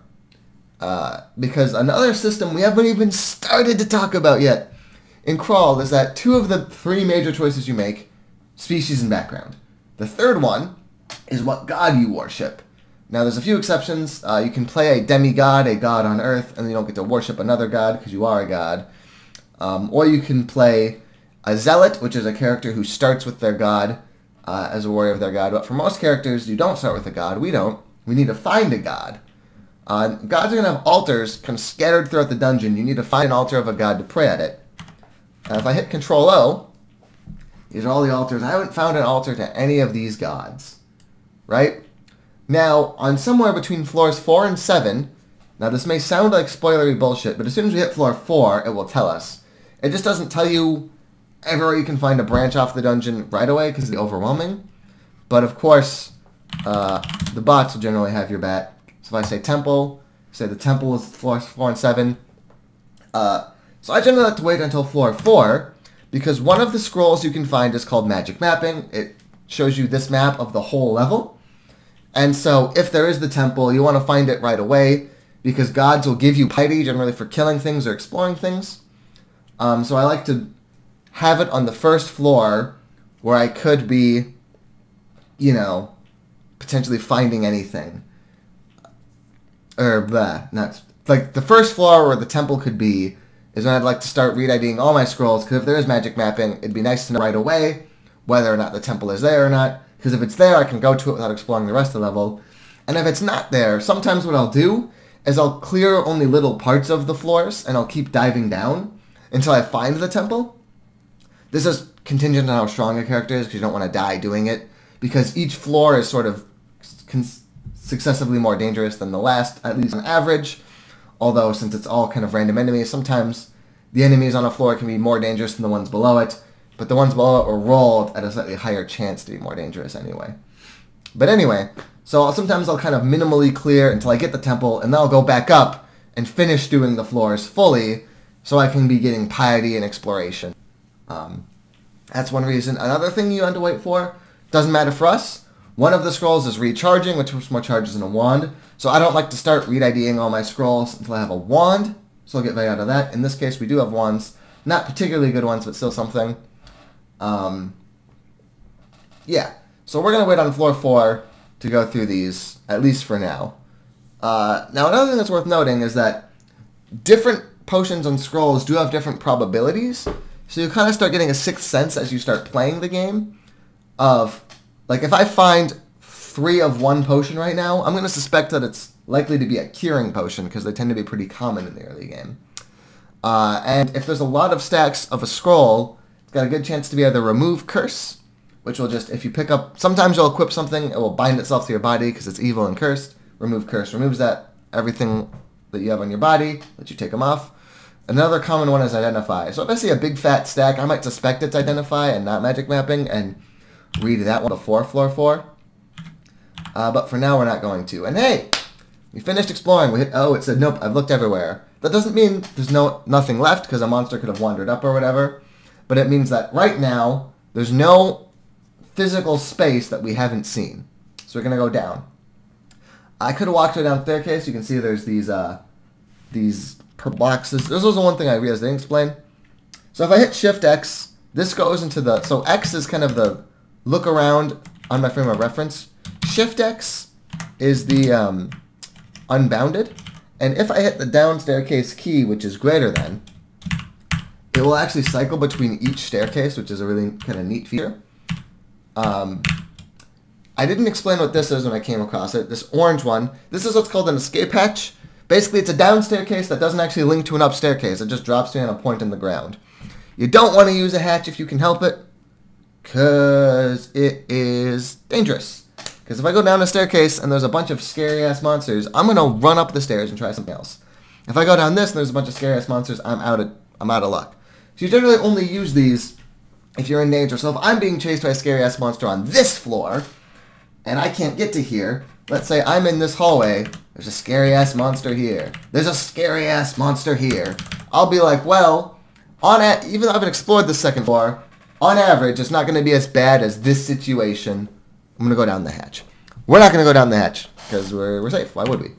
because another system we haven't even started to talk about yet in Crawl is that 2 of the 3 major choices you make, species and background. The 3rd one is what god you worship. Now there's a few exceptions. You can play a demigod, a god on Earth, and you don't get to worship another god because you are a god. Or you can play a zealot, which is a character who starts with their god as a warrior of their god. But for most characters, you don't start with a god. We don't. We need to find a god. Gods are going to have altars kind of scattered throughout the dungeon. You need to find an altar of a god to pray at it. If I hit Control-O, these are all the altars. I haven't found an altar to any of these gods. Right? Now, on somewhere between floors 4 and 7, now this may sound like spoilery bullshit, but as soon as we hit floor 4, it will tell us. It just doesn't tell you everywhere you can find a branch off the dungeon right away because it's overwhelming. But of course, the bots will generally have your back. So if I say temple, say the temple is floors 4 and 7, So I generally like to wait until floor 4, because one of the scrolls you can find is called Magic Mapping. It shows you this map of the whole level. And so if there is the temple, you want to find it right away, because gods will give you piety generally for killing things or exploring things. So I like to have it on the first floor where I could be, you know, potentially finding anything. Or, not, like, the first floor where the temple could be is when I'd like to start re-IDing all my scrolls, because if there is magic mapping, it'd be nice to know right away whether or not the temple is there or not, because if it's there, I can go to it without exploring the rest of the level. And if it's not there, sometimes what I'll do is I'll clear only little parts of the floors, and I'll keep diving down until I find the temple. This is contingent on how strong a character is, because you don't want to die doing it, because each floor is sort of successively more dangerous than the last, at least on average. Although, since it's all kind of random enemies, sometimes the enemies on a floor can be more dangerous than the ones below it, but the ones below it were rolled at a slightly higher chance to be more dangerous anyway. But anyway, so sometimes I'll kind of minimally clear until I get the temple, and then I'll go back up and finish doing the floors fully, so I can be getting piety and exploration. That's one reason. Another thing you have to wait for, doesn't matter for us, one of the scrolls is recharging, which puts more charges than a wand. So I don't like to start re-IDing all my scrolls until I have a wand. So I'll get value out of that. In this case, we do have wands. Not particularly good ones, but still something. Yeah. So we're going to wait on floor 4 to go through these, at least for now. Now, another thing that's worth noting is that different potions and scrolls do have different probabilities. So you kind of start getting a sixth sense as you start playing the game of, like, if I find 3 of one potion right now, I'm going to suspect that it's likely to be a curing potion, because they tend to be pretty common in the early game. And if there's a lot of stacks of a scroll, it's got a good chance to be either remove curse, which will just, if you pick up, sometimes you'll equip something, it will bind itself to your body because it's evil and cursed. Remove curse removes that, everything that you have on your body, let you take them off. Another common one is identify. So if I see a big fat stack, I might suspect it's identify and not magic mapping, and read that one before floor 4. But for now, we're not going to. And hey, we finished exploring. We hit O. It said, nope, I've looked everywhere. That doesn't mean there's nothing left, because a monster could have wandered up or whatever. But it means that right now, there's no physical space that we haven't seen. So we're going to go down. I could have walked down the staircase. You can see there's these purple boxes. This was the one thing I realized I didn't explain. So if I hit Shift X, this goes into the... So X is kind of the look around on my frame of reference. Shift X is the unbounded. And if I hit the down staircase key, which is greater than, it will actually cycle between each staircase, which is a really kind of neat feature. I didn't explain what this is when I came across it. This orange one, this is what's called an escape hatch. Basically, it's a down staircase that doesn't actually link to an up staircase. It just drops you on a point in the ground. You don't want to use a hatch if you can help it, because it is dangerous. Because if I go down a staircase and there's a bunch of scary-ass monsters, I'm going to run up the stairs and try something else. If I go down this and there's a bunch of scary-ass monsters, I'm out of luck. So you generally only use these if you're in danger. So if I'm being chased by a scary-ass monster on this floor, and I can't get to here, let's say I'm in this hallway, there's a scary-ass monster here, there's a scary-ass monster here, I'll be like, well, even though I haven't explored the second floor, on average, it's not going to be as bad as this situation. I'm going to go down the hatch. We're not going to go down the hatch, because we're safe. Why would we?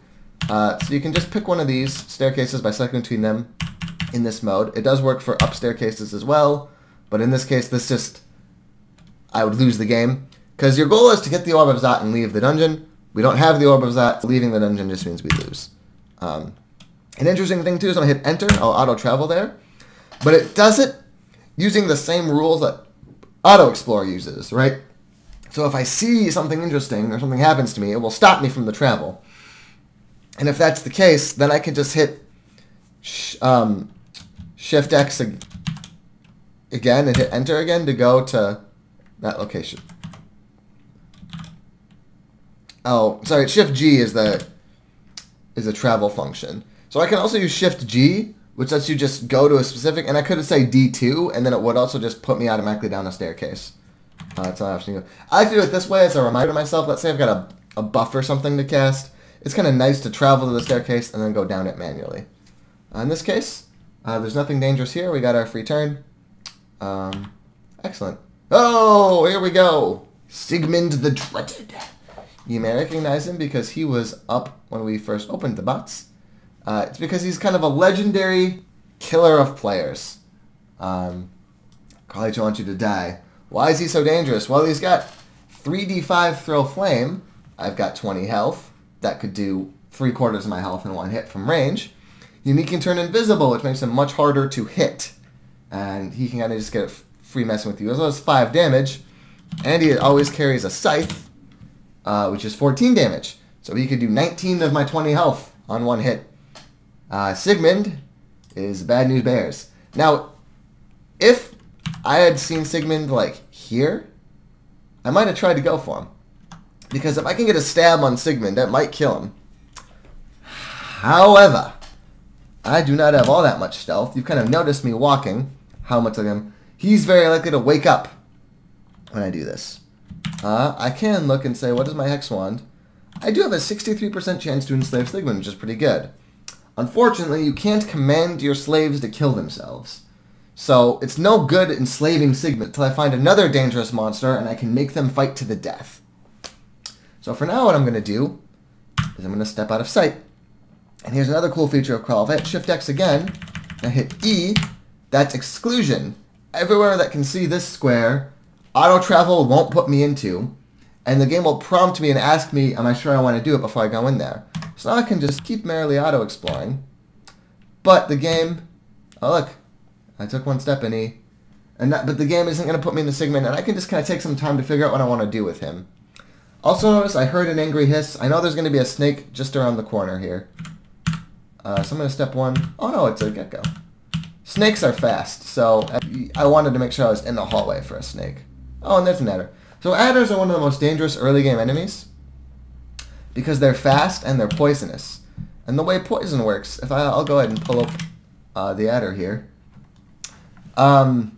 So you can just pick one of these staircases by cycling between them in this mode. It does work for up staircases as well, but in this case, I would lose the game. Because your goal is to get the Orb of Zot and leave the dungeon. We don't have the Orb of Zot, so leaving the dungeon just means we lose. An interesting thing, too, is when I hit Enter, I'll auto-travel there. But it does it using the same rules that Auto Explorer uses, right? So if I see something interesting or something happens to me, it will stop me from the travel. And if that's the case, then I can just hit Shift X again and hit Enter again to go to that location. Oh, sorry, Shift G is a travel function. So I can also use Shift G, which lets you just go to a specific, and I could say D2, and then it would also just put me automatically down a staircase. That's not an option. I like to do it this way as a reminder to myself. Let's say I've got a buff or something to cast. It's kind of nice to travel to the staircase and then go down it manually. In this case, There's nothing dangerous here. We got our free turn. Excellent. Oh, here we go. Sigmund the Dreaded. You may recognize him because he was up when we first opened the bots. It's because he's kind of a legendary killer of players. College wants you to die. Why is he so dangerous? Well, he's got 3d5 throw flame. I've got 20 health. That could do 3/4 of my health in one hit from range. Unique can turn invisible, which makes him much harder to hit. And he can kind of just get free messing with you. As well as 5 damage. And he always carries a scythe, which is 14 damage. So he could do 19 of my 20 health on one hit. Sigmund is Bad News Bears. Now, if I had seen Sigmund, like, here, I might have tried to go for him. Because if I can get a stab on Sigmund, that might kill him. However, I do not have all that much stealth. You've kind of noticed me walking. How much of him? He's very likely to wake up when I do this. I can look and say, what is my Hex Wand? I do have a 63% chance to enslave Sigmund, which is pretty good. Unfortunately, you can't command your slaves to kill themselves. So, it's no good enslaving Sigmund until I find another dangerous monster and I can make them fight to the death. So for now, what I'm going to do is I'm going to step out of sight. And here's another cool feature of Crawl. If I hit Shift X again, and I hit E, that's exclusion. Everywhere that can see this square, auto travel won't put me into, and the game will prompt me and ask me, am I sure I want to do it before I go in there? So now I can just keep merrily auto exploring. But the game, oh look, I took one step in E, but the game isn't going to put me in the Sigmund, and I can just kind of take some time to figure out what I want to do with him. Also notice I heard an angry hiss. I know there's going to be a snake just around the corner here. So I'm going to step one. Oh no, it's a gecko. Snakes are fast, so I wanted to make sure I was in the hallway for a snake. Oh, and there's an adder. So adders are one of the most dangerous early game enemies because they're fast and they're poisonous. And the way poison works, I'll go ahead and pull up the adder here. So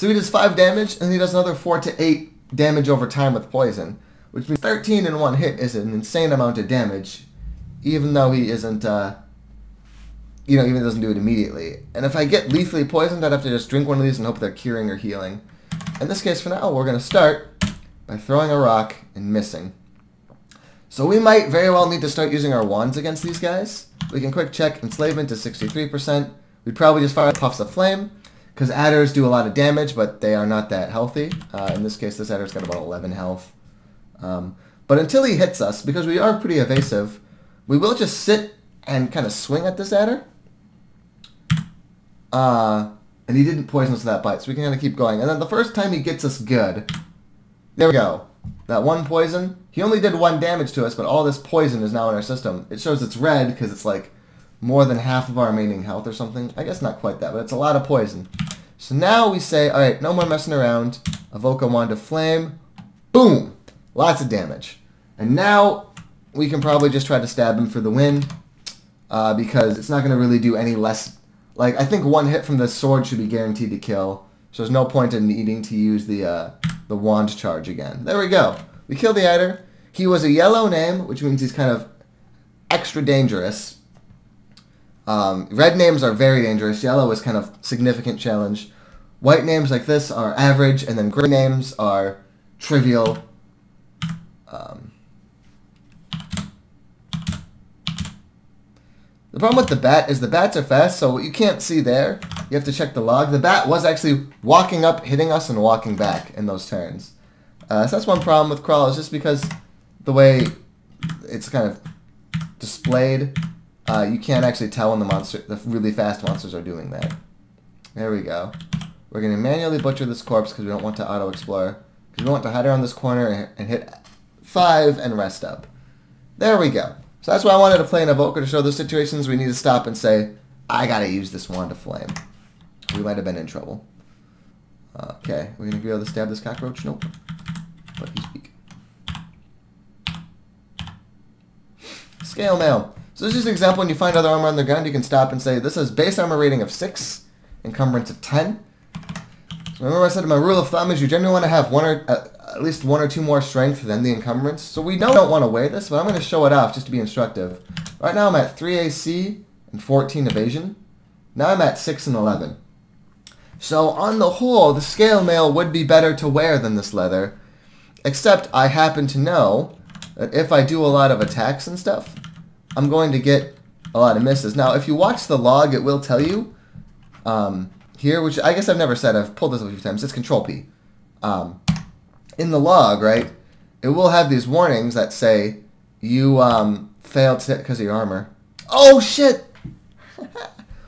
he does 5 damage, and he does another 4 to 8 damage over time with poison, which means 13 in one hit is an insane amount of damage, even though he isn't, even doesn't do it immediately. And if I get lethally poisoned, I'd have to just drink one of these and hope they're curing or healing. In this case, for now, we're going to start by throwing a rock and missing. So we might very well need to start using our wands against these guys. We can quick check enslavement to 63%. We'd probably just fire puffs of flame, because adders do a lot of damage, but they are not that healthy. In this case, this adder's got about 11 health. But until he hits us, because we are pretty evasive, we will just sit and kind of swing at this adder. And he didn't poison us with that bite, so we can kind of keep going. And then the first time he gets us good, there we go. That one poison, he only did 1 damage to us, but all this poison is now in our system. It shows it's red because it's like more than half of our remaining health or something. I guess not quite that, but it's a lot of poison. So now we say, alright, no more messing around. Evoke a Wand of Flame. Boom! Lots of damage. And now we can probably just try to stab him for the win, because it's not going to really do any less. Like, I think 1 hit from the sword should be guaranteed to kill, so there's no point in needing to use the wand charge again. There we go. We killed the adder. He was a yellow name, which means he's kind of extra dangerous. Red names are very dangerous. Yellow is kind of significant challenge. White names like this are average, and then gray names are trivial. The problem with the bat is the bats are fast, so what you can't see there, you have to check the log. The bat was actually walking up, hitting us, and walking back in those turns. So that's one problem with Crawl, is just because the way it's kind of displayed, you can't actually tell when the really fast monsters are doing that. There we go. We're going to manually butcher this corpse because we don't want to auto-explore. Because we want to hide around this corner and hit 5 and rest up. There we go. So that's why I wanted to play an Evoker, to show those situations we need to stop and say, I gotta use this Wand of Flame. We might have been in trouble. Okay, we're going to be able to stab this cockroach? Nope. But he's weak. Scale mail. So this is just an example. When you find other armor on the ground, you can stop and say, this is base armor rating of 6, encumbrance of 10. So remember I said my rule of thumb is you generally want to have at least 1 or 2 more strength than the encumbrance. So we don't want to weigh this, but I'm going to show it off just to be instructive. Right now I'm at 3 AC and 14 evasion. Now I'm at 6 and 11. So on the whole, the scale mail would be better to wear than this leather, except I happen to know that if I do a lot of attacks and stuff, I'm going to get a lot of misses. Now, if you watch the log, it will tell you here, which I guess I've never said. I've pulled this a few times. It's Control P. In the log, right, it will have these warnings that say you failed to because of your armor. Oh, shit!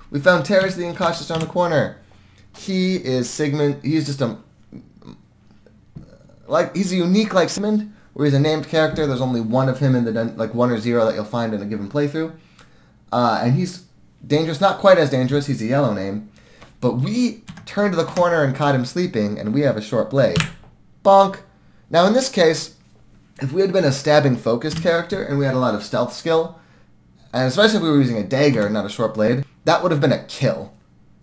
We found Terrace the Incautious on the corner. He is Sigmund. He's just he's a unique like Sigmund, where he's a named character. There's only one of him in the like 1 or 0 that you'll find in a given playthrough. And he's dangerous, not quite as dangerous. He's a yellow name. But we turned the corner and caught him sleeping, and we have a short blade. Bonk. Now in this case, if we had been a stabbing focused character and we had a lot of stealth skill, and especially if we were using a dagger, not a short blade, that would have been a kill.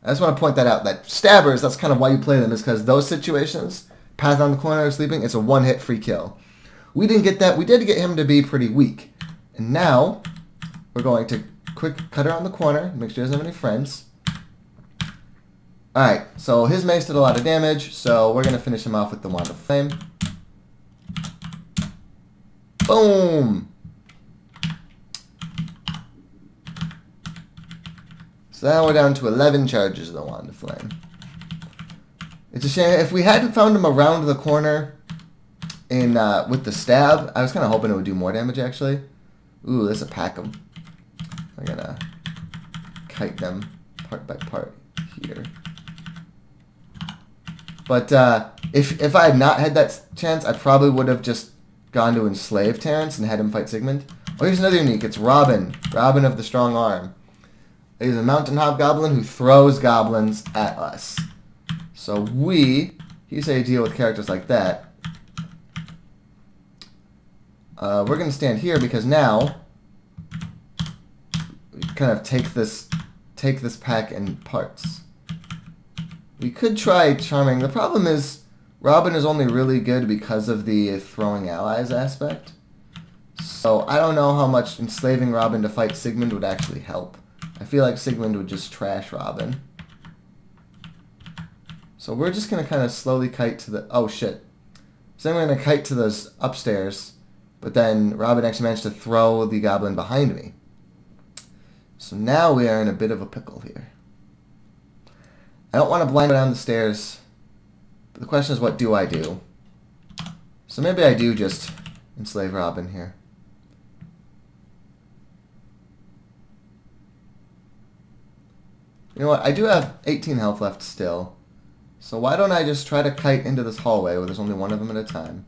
I just want to point that out, that stabbers, that's kind of why you play them, is because those situations, path on the corner or sleeping, it's a one-hit free kill. We didn't get that. We did get him to be pretty weak. And now, we're going to quick cut her on the corner, make sure he doesn't have any friends. Alright, so his mace did a lot of damage, so we're going to finish him off with the Wand of Flame. Boom! So now we're down to 11 charges of the Wand of Flame. It's a shame. If we hadn't found him around the corner in with the stab, I was kind of hoping it would do more damage, actually. Ooh, there's a pack 'em. I'm going to kite them part by part here. But if I had not had that chance, I probably would have just gone to enslave Terrence and had him fight Sigmund. Oh, here's another unique. It's Robin. Robin of the Strong Arm. He's a mountain hobgoblin who throws goblins at us. So here's how you deal with characters like that. We're going to stand here because now we kind of take this pack in parts. We could try charming. The problem is Robin is only really good because of the throwing allies aspect. So I don't know how much enslaving Robin to fight Sigmund would actually help. I feel like Sigmund would just trash Robin. So we're just going to kind of slowly kite to the... Oh, shit. So then we're going to kite to those upstairs. But then Robin actually managed to throw the goblin behind me. So now we are in a bit of a pickle here. I don't want to blind go down the stairs. But the question is, what do I do? So maybe I do just enslave Robin here. You know what? I do have 18 health left still. So why don't I just try to kite into this hallway where there's only one of them at a time?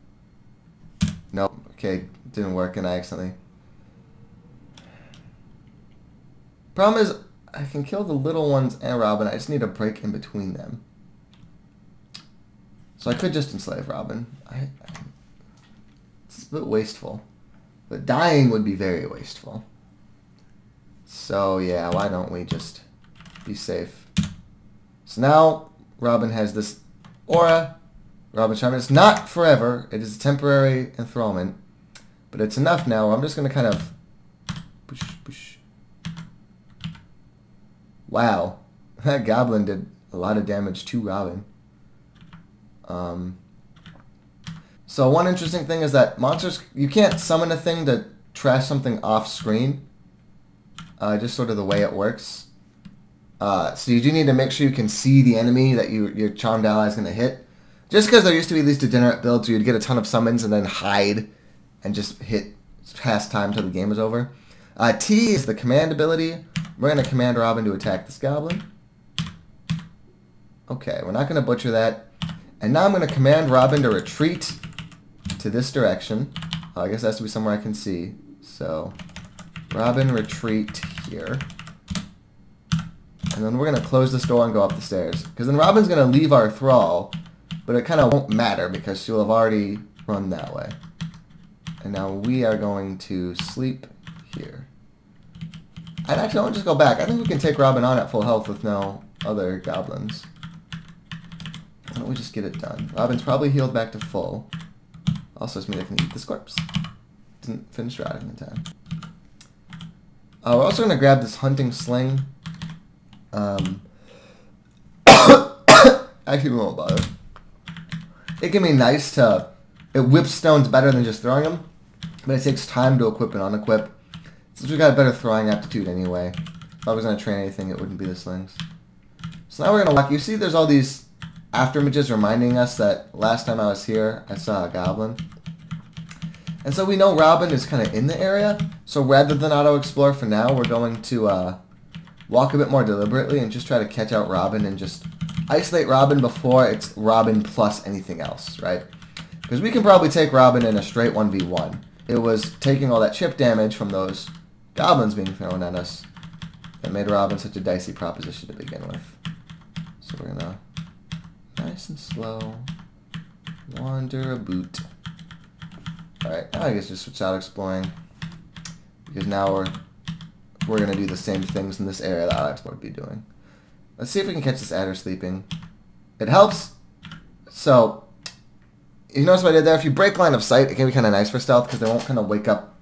Nope. Okay, didn't work and I accidentally... Problem is, I can kill the little ones and Robin. I just need a break in between them. So I could just enslave Robin. It's a bit wasteful. But dying would be very wasteful. So yeah, why don't we just... be safe. So now Robin has this aura. Robin Charm. It's not forever. It is a temporary enthrallment. But it's enough now. I'm just going to kind of... push, push. Wow. That goblin did a lot of damage to Robin. So one interesting thing is that monsters... You can't summon a thing to trash something off screen. Just sort of the way it works. So you do need to make sure you can see the enemy that your charmed ally is going to hit. Just because there used to be these degenerate builds where you'd get a ton of summons and then hide and just hit past time till the game is over. T is the command ability. We're going to command Robin to attack this goblin. Okay, we're not going to butcher that. And now I'm going to command Robin to retreat to this direction. I guess it has to be somewhere I can see. So, Robin, retreat here. And then we're going to close this door and go up the stairs. Because then Robin's going to leave our thrall, but it kind of won't matter because she'll have already run that way. And now we are going to sleep here. I'd actually want to just go back. I think we can take Robin on at full health with no other goblins. Why don't we just get it done? Robin's probably healed back to full. Also, this means I can eat this corpse. Didn't finish routing in time. We're also going to grab this hunting sling. Um, actually, we won't bother. It can be nice to... It whips stones better than just throwing them, but it takes time to equip and unequip. Since we got a better throwing aptitude anyway, if I was going to train anything, it wouldn't be the slings. So now we're going to walk. You see there's all these afterimages reminding us that last time I was here, I saw a goblin. And so we know Robin is kind of in the area, so rather than auto-explore for now, we're going to walk a bit more deliberately and just try to catch out Robin and just isolate Robin before it's Robin plus anything else, right? Because we can probably take Robin in a straight 1v1. It was taking all that chip damage from those goblins being thrown at us that made Robin such a dicey proposition to begin with. So we're gonna nice and slow wander a boot. Alright, now I guess just switch out exploring. Because now we're gonna do the same things in this area that Alex would be doing. Let's see if we can catch this adder sleeping. It helps. So you notice what I did there? If you break line of sight, it can be kind of nice for stealth because they won't kind of wake up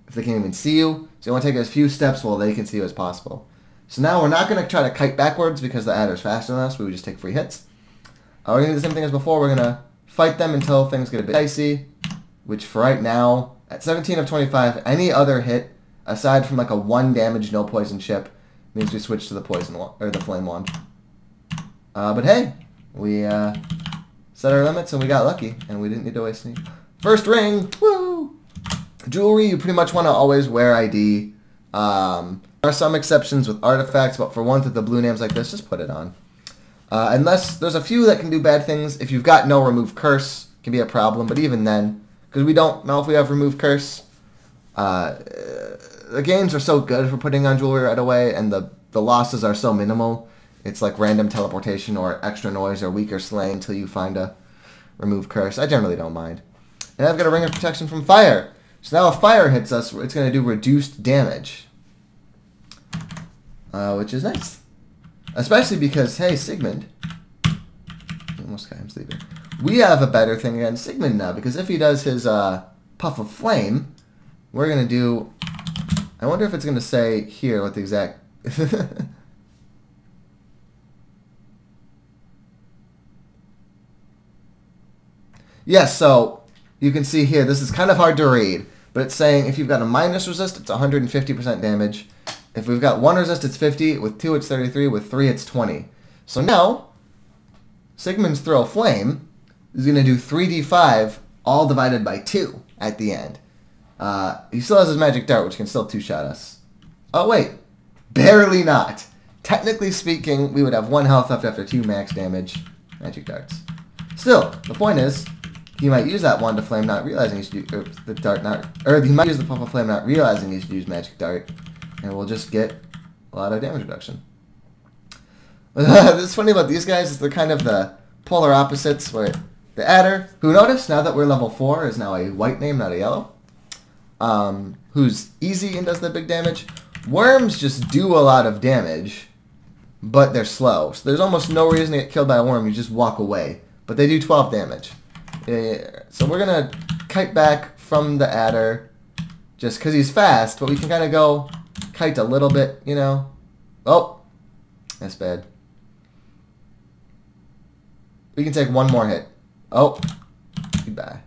if they can't even see you. So you want to take as few steps while they can see you as possible. So now we're not going to try to kite backwards because the adder's faster than us. We would just take free hits. We're going to do the same thing as before. We're going to fight them until things get a bit dicey, which for right now, at 17 of 25, any other hit, aside from like a 1 damage, no poison chip, means we switch to the poison or the flame wand. But hey, we set our limits and we got lucky, and we didn't need to waste any. First ring, woo! Jewelry, you pretty much want to always wear ID. There are some exceptions with artifacts, but for ones with the blue names like this, just put it on. Unless there's a few that can do bad things. If you've got no remove curse, it can be a problem. But even then, because we don't know if we have remove curse, the games are so good for putting on jewelry right away, and the losses are so minimal. It's like random teleportation or extra noise or weaker slaying until you find a remove curse. I generally don't mind. And I've got a ring of protection from fire. So now if fire hits us, it's going to do reduced damage. Which is nice. Especially because, hey, Sigmund. Almost got him sleeping. We have a better thing against Sigmund now, because if he does his puff of flame, we're going to do... I wonder if it's going to say here what the exact... Yes, so you can see here, this is kind of hard to read, but it's saying if you've got a minus resist, it's 150% damage. If we've got 1 resist, it's 50. With 2, it's 33. With 3, it's 20. So now, Sigmund's Throw Flame is going to do 3d5, all divided by 2 at the end. He still has his magic dart, which can still 2-shot us. Oh, wait. Barely not. Technically speaking, we would have 1 health left after 2 max damage magic darts. Still, the point is, he might use that wand of flame, not realizing he should use the dart, he might use the puff of flame, not realizing he should use magic dart, and we'll just get a lot of damage reduction. What's funny about these guys is they're kind of the polar opposites. Where the adder, who notice now that we're level 4, is now a white name, not a yellow. Who's easy and does the big damage. Worms just do a lot of damage, but they're slow. So there's almost no reason to get killed by a worm. You just walk away. But they do 12 damage. So we're going to kite back from the adder just because he's fast, but we can kind of go kite a little bit, you know. Oh, that's bad. We can take 1 more hit. Oh, goodbye.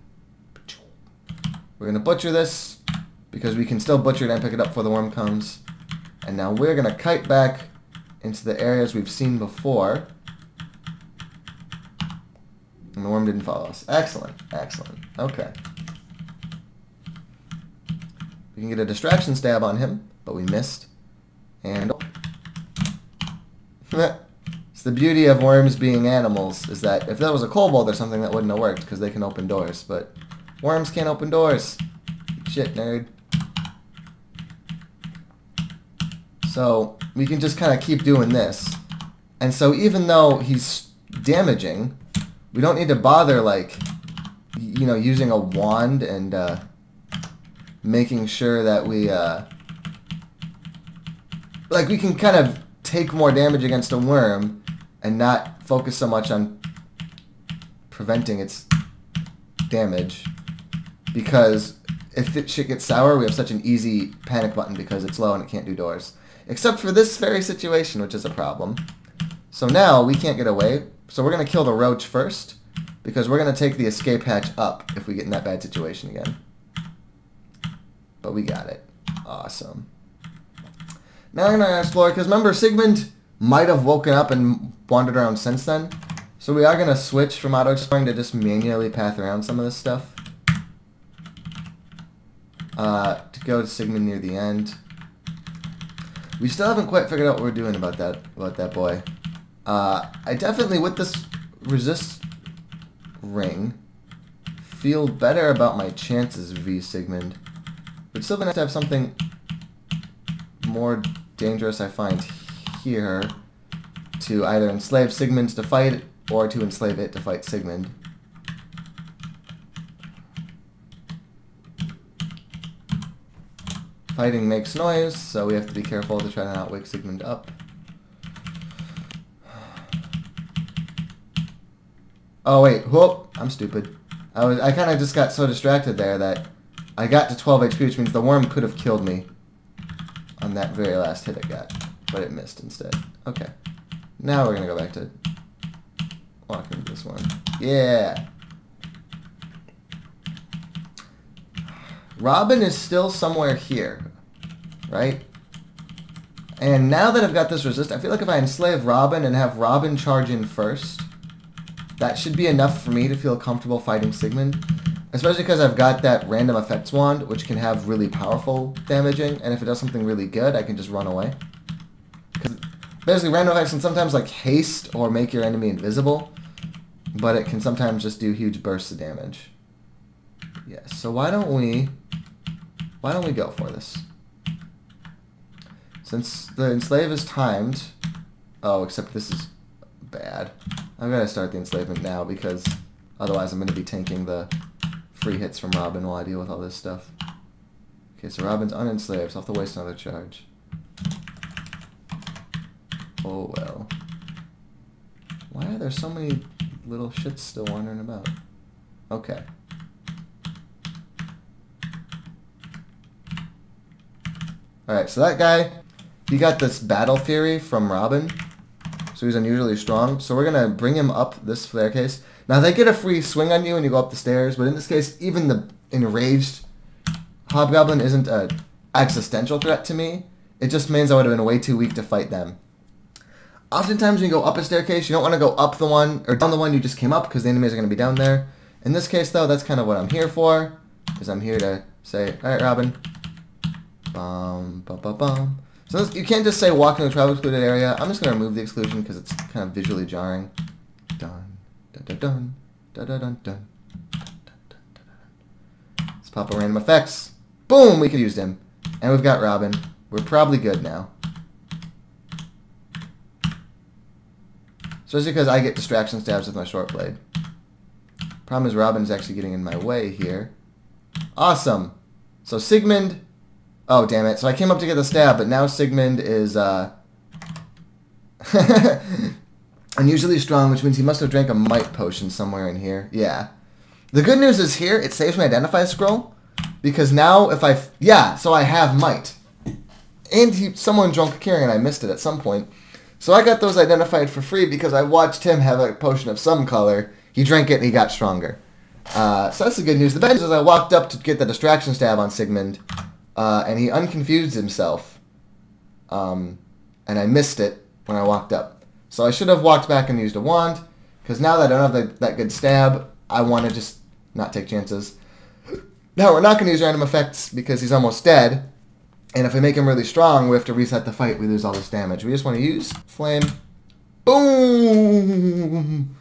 We're going to butcher this because we can still butcher it and pick it up before the worm comes. And now we're going to kite back into the areas we've seen before. And the worm didn't follow us. Excellent. Excellent. Okay. We can get a distraction stab on him, but we missed. And... It's the beauty of worms being animals, is that if that was a kobold or something, that wouldn't have worked, because they can open doors. But worms can't open doors. Shit, nerd. So we can just kind of keep doing this. And so even though he's damaging... We don't need to bother, like, you know, using a wand and making sure that we, like, we can kind of take more damage against a worm and not focus so much on preventing its damage. Because if shit gets sour, we have such an easy panic button because it's low and it can't do doors. Except for this very situation, which is a problem. So now we can't get away. So we're going to kill the roach first, because we're going to take the escape hatch up if we get in that bad situation again. But we got it. Awesome. Now we're going to explore, because remember, Sigmund might have woken up and wandered around since then. So we are going to switch from auto-exploring to just manually path around some of this stuff. To go to Sigmund near the end. We still haven't quite figured out what we're doing about that boy. I definitely, with this resist ring, feel better about my chances v Sigmund. But still gonna have to have something more dangerous, I find, here to either enslave Sigmund to fight or to enslave it to fight Sigmund. Fighting makes noise, so we have to be careful to try to not wake Sigmund up. Oh wait, whoop! I'm stupid. I kind of just got so distracted there that I got to 12 HP, which means the worm could have killed me on that very last hit it got, but it missed instead. Okay, now we're gonna go back to walking this one. Yeah. Robin is still somewhere here, right? And now that I've got this resist, I feel like if I enslave Robin and have Robin charge in first, that should be enough for me to feel comfortable fighting Sigmund. Especially because I've got that random effects wand, which can have really powerful damaging, and if it does something really good, I can just run away. Because basically random effects can sometimes like haste or make your enemy invisible, but it can sometimes just do huge bursts of damage. Yes, so why don't we go for this? Since the enslave is timed... Oh, except this is bad. I've got to start the enslavement now because otherwise I'm going to be tanking the free hits from Robin while I deal with all this stuff. Okay, so Robin's unenslaved, so I'll have to waste another charge. Oh well. Why are there so many little shits still wandering about? Okay. Alright, so that guy, he got this battle fury from Robin, so he's unusually strong. So we're going to bring him up this staircase. Now, they get a free swing on you when you go up the stairs, but in this case, even the enraged hobgoblin isn't an existential threat to me. It just means I would have been way too weak to fight them. Oftentimes, when you go up a staircase, you don't want to go up the one, or down the one you just came up, because the enemies are going to be down there. In this case, though, that's kind of what I'm here for, is I'm here to say, alright, Robin. Bum, bum, bum, bum. So this, you can't just say walk in the travel excluded area. I'm just going to remove the exclusion because it's kind of visually jarring. Dun, dun, dun, dun, dun, dun, dun, dun, dun. Let's pop a random effects. Boom! We could use him. And we've got Robin. We're probably good now. Especially because I get distraction stabs with my short blade. Problem is Robin's actually getting in my way here. Awesome! So Sigmund... Oh, damn it. So I came up to get the stab, but now Sigmund is, unusually strong, which means he must have drank a might potion somewhere in here. Yeah. The good news is here, it saves my identify scroll, because now if I... Yeah, so I have might. And someone drank Kiri and I missed it at some point. So I got those identified for free because I watched him have a potion of some color. He drank it and he got stronger. So that's the good news. The bad news is I walked up to get the distraction stab on Sigmund, and he unconfused himself, and I missed it when I walked up. So I should have walked back and used a wand, because now that I don't have that good stab, I want to just not take chances. Now we're not going to use random effects because he's almost dead, and if we make him really strong, we have to reset the fight, we lose all this damage. We just want to use Flame. Boom!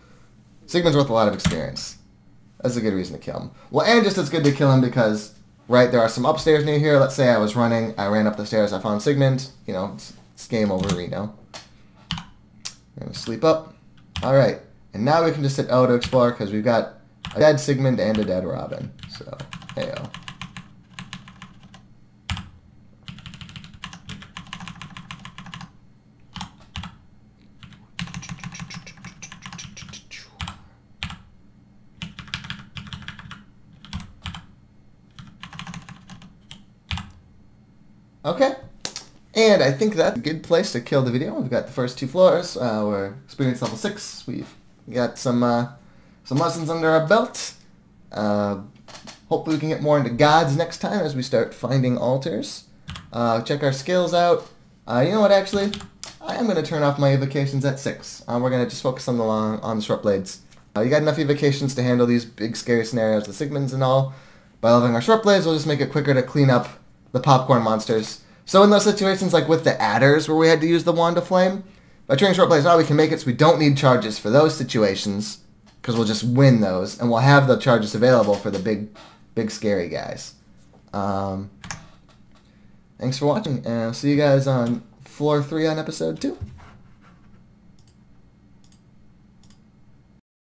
Sigmund's worth a lot of experience. That's a good reason to kill him. Well, and just as good to kill him because... Right, there are some upstairs near here. Let's say I was running, I ran up the stairs, I found Sigmund. You know, it's game over, Reno. We're going to sleep up. Alright, and now we can just hit O to explore because we've got a dead Sigmund and a dead Robin. So, hey-o. Okay. And I think that's a good place to kill the video. We've got the first 2 floors. We're experience level 6. We've got some lessons under our belt. Hopefully we can get more into gods next time as we start finding altars. Check our skills out. You know what, actually? I am going to turn off my evocations at 6. We're going to just focus on the short blades. You got enough evocations to handle these big scary scenarios, the Sigmunds and all. By leveling our short blades, we'll just make it quicker to clean up the popcorn monsters. So in those situations, like with the adders where we had to use the Wand of Flame, by turning short blades now we can make it so we don't need charges for those situations, because we'll just win those, and we'll have the charges available for the big scary guys. Thanks for watching, and I'll see you guys on floor 3 on episode 2.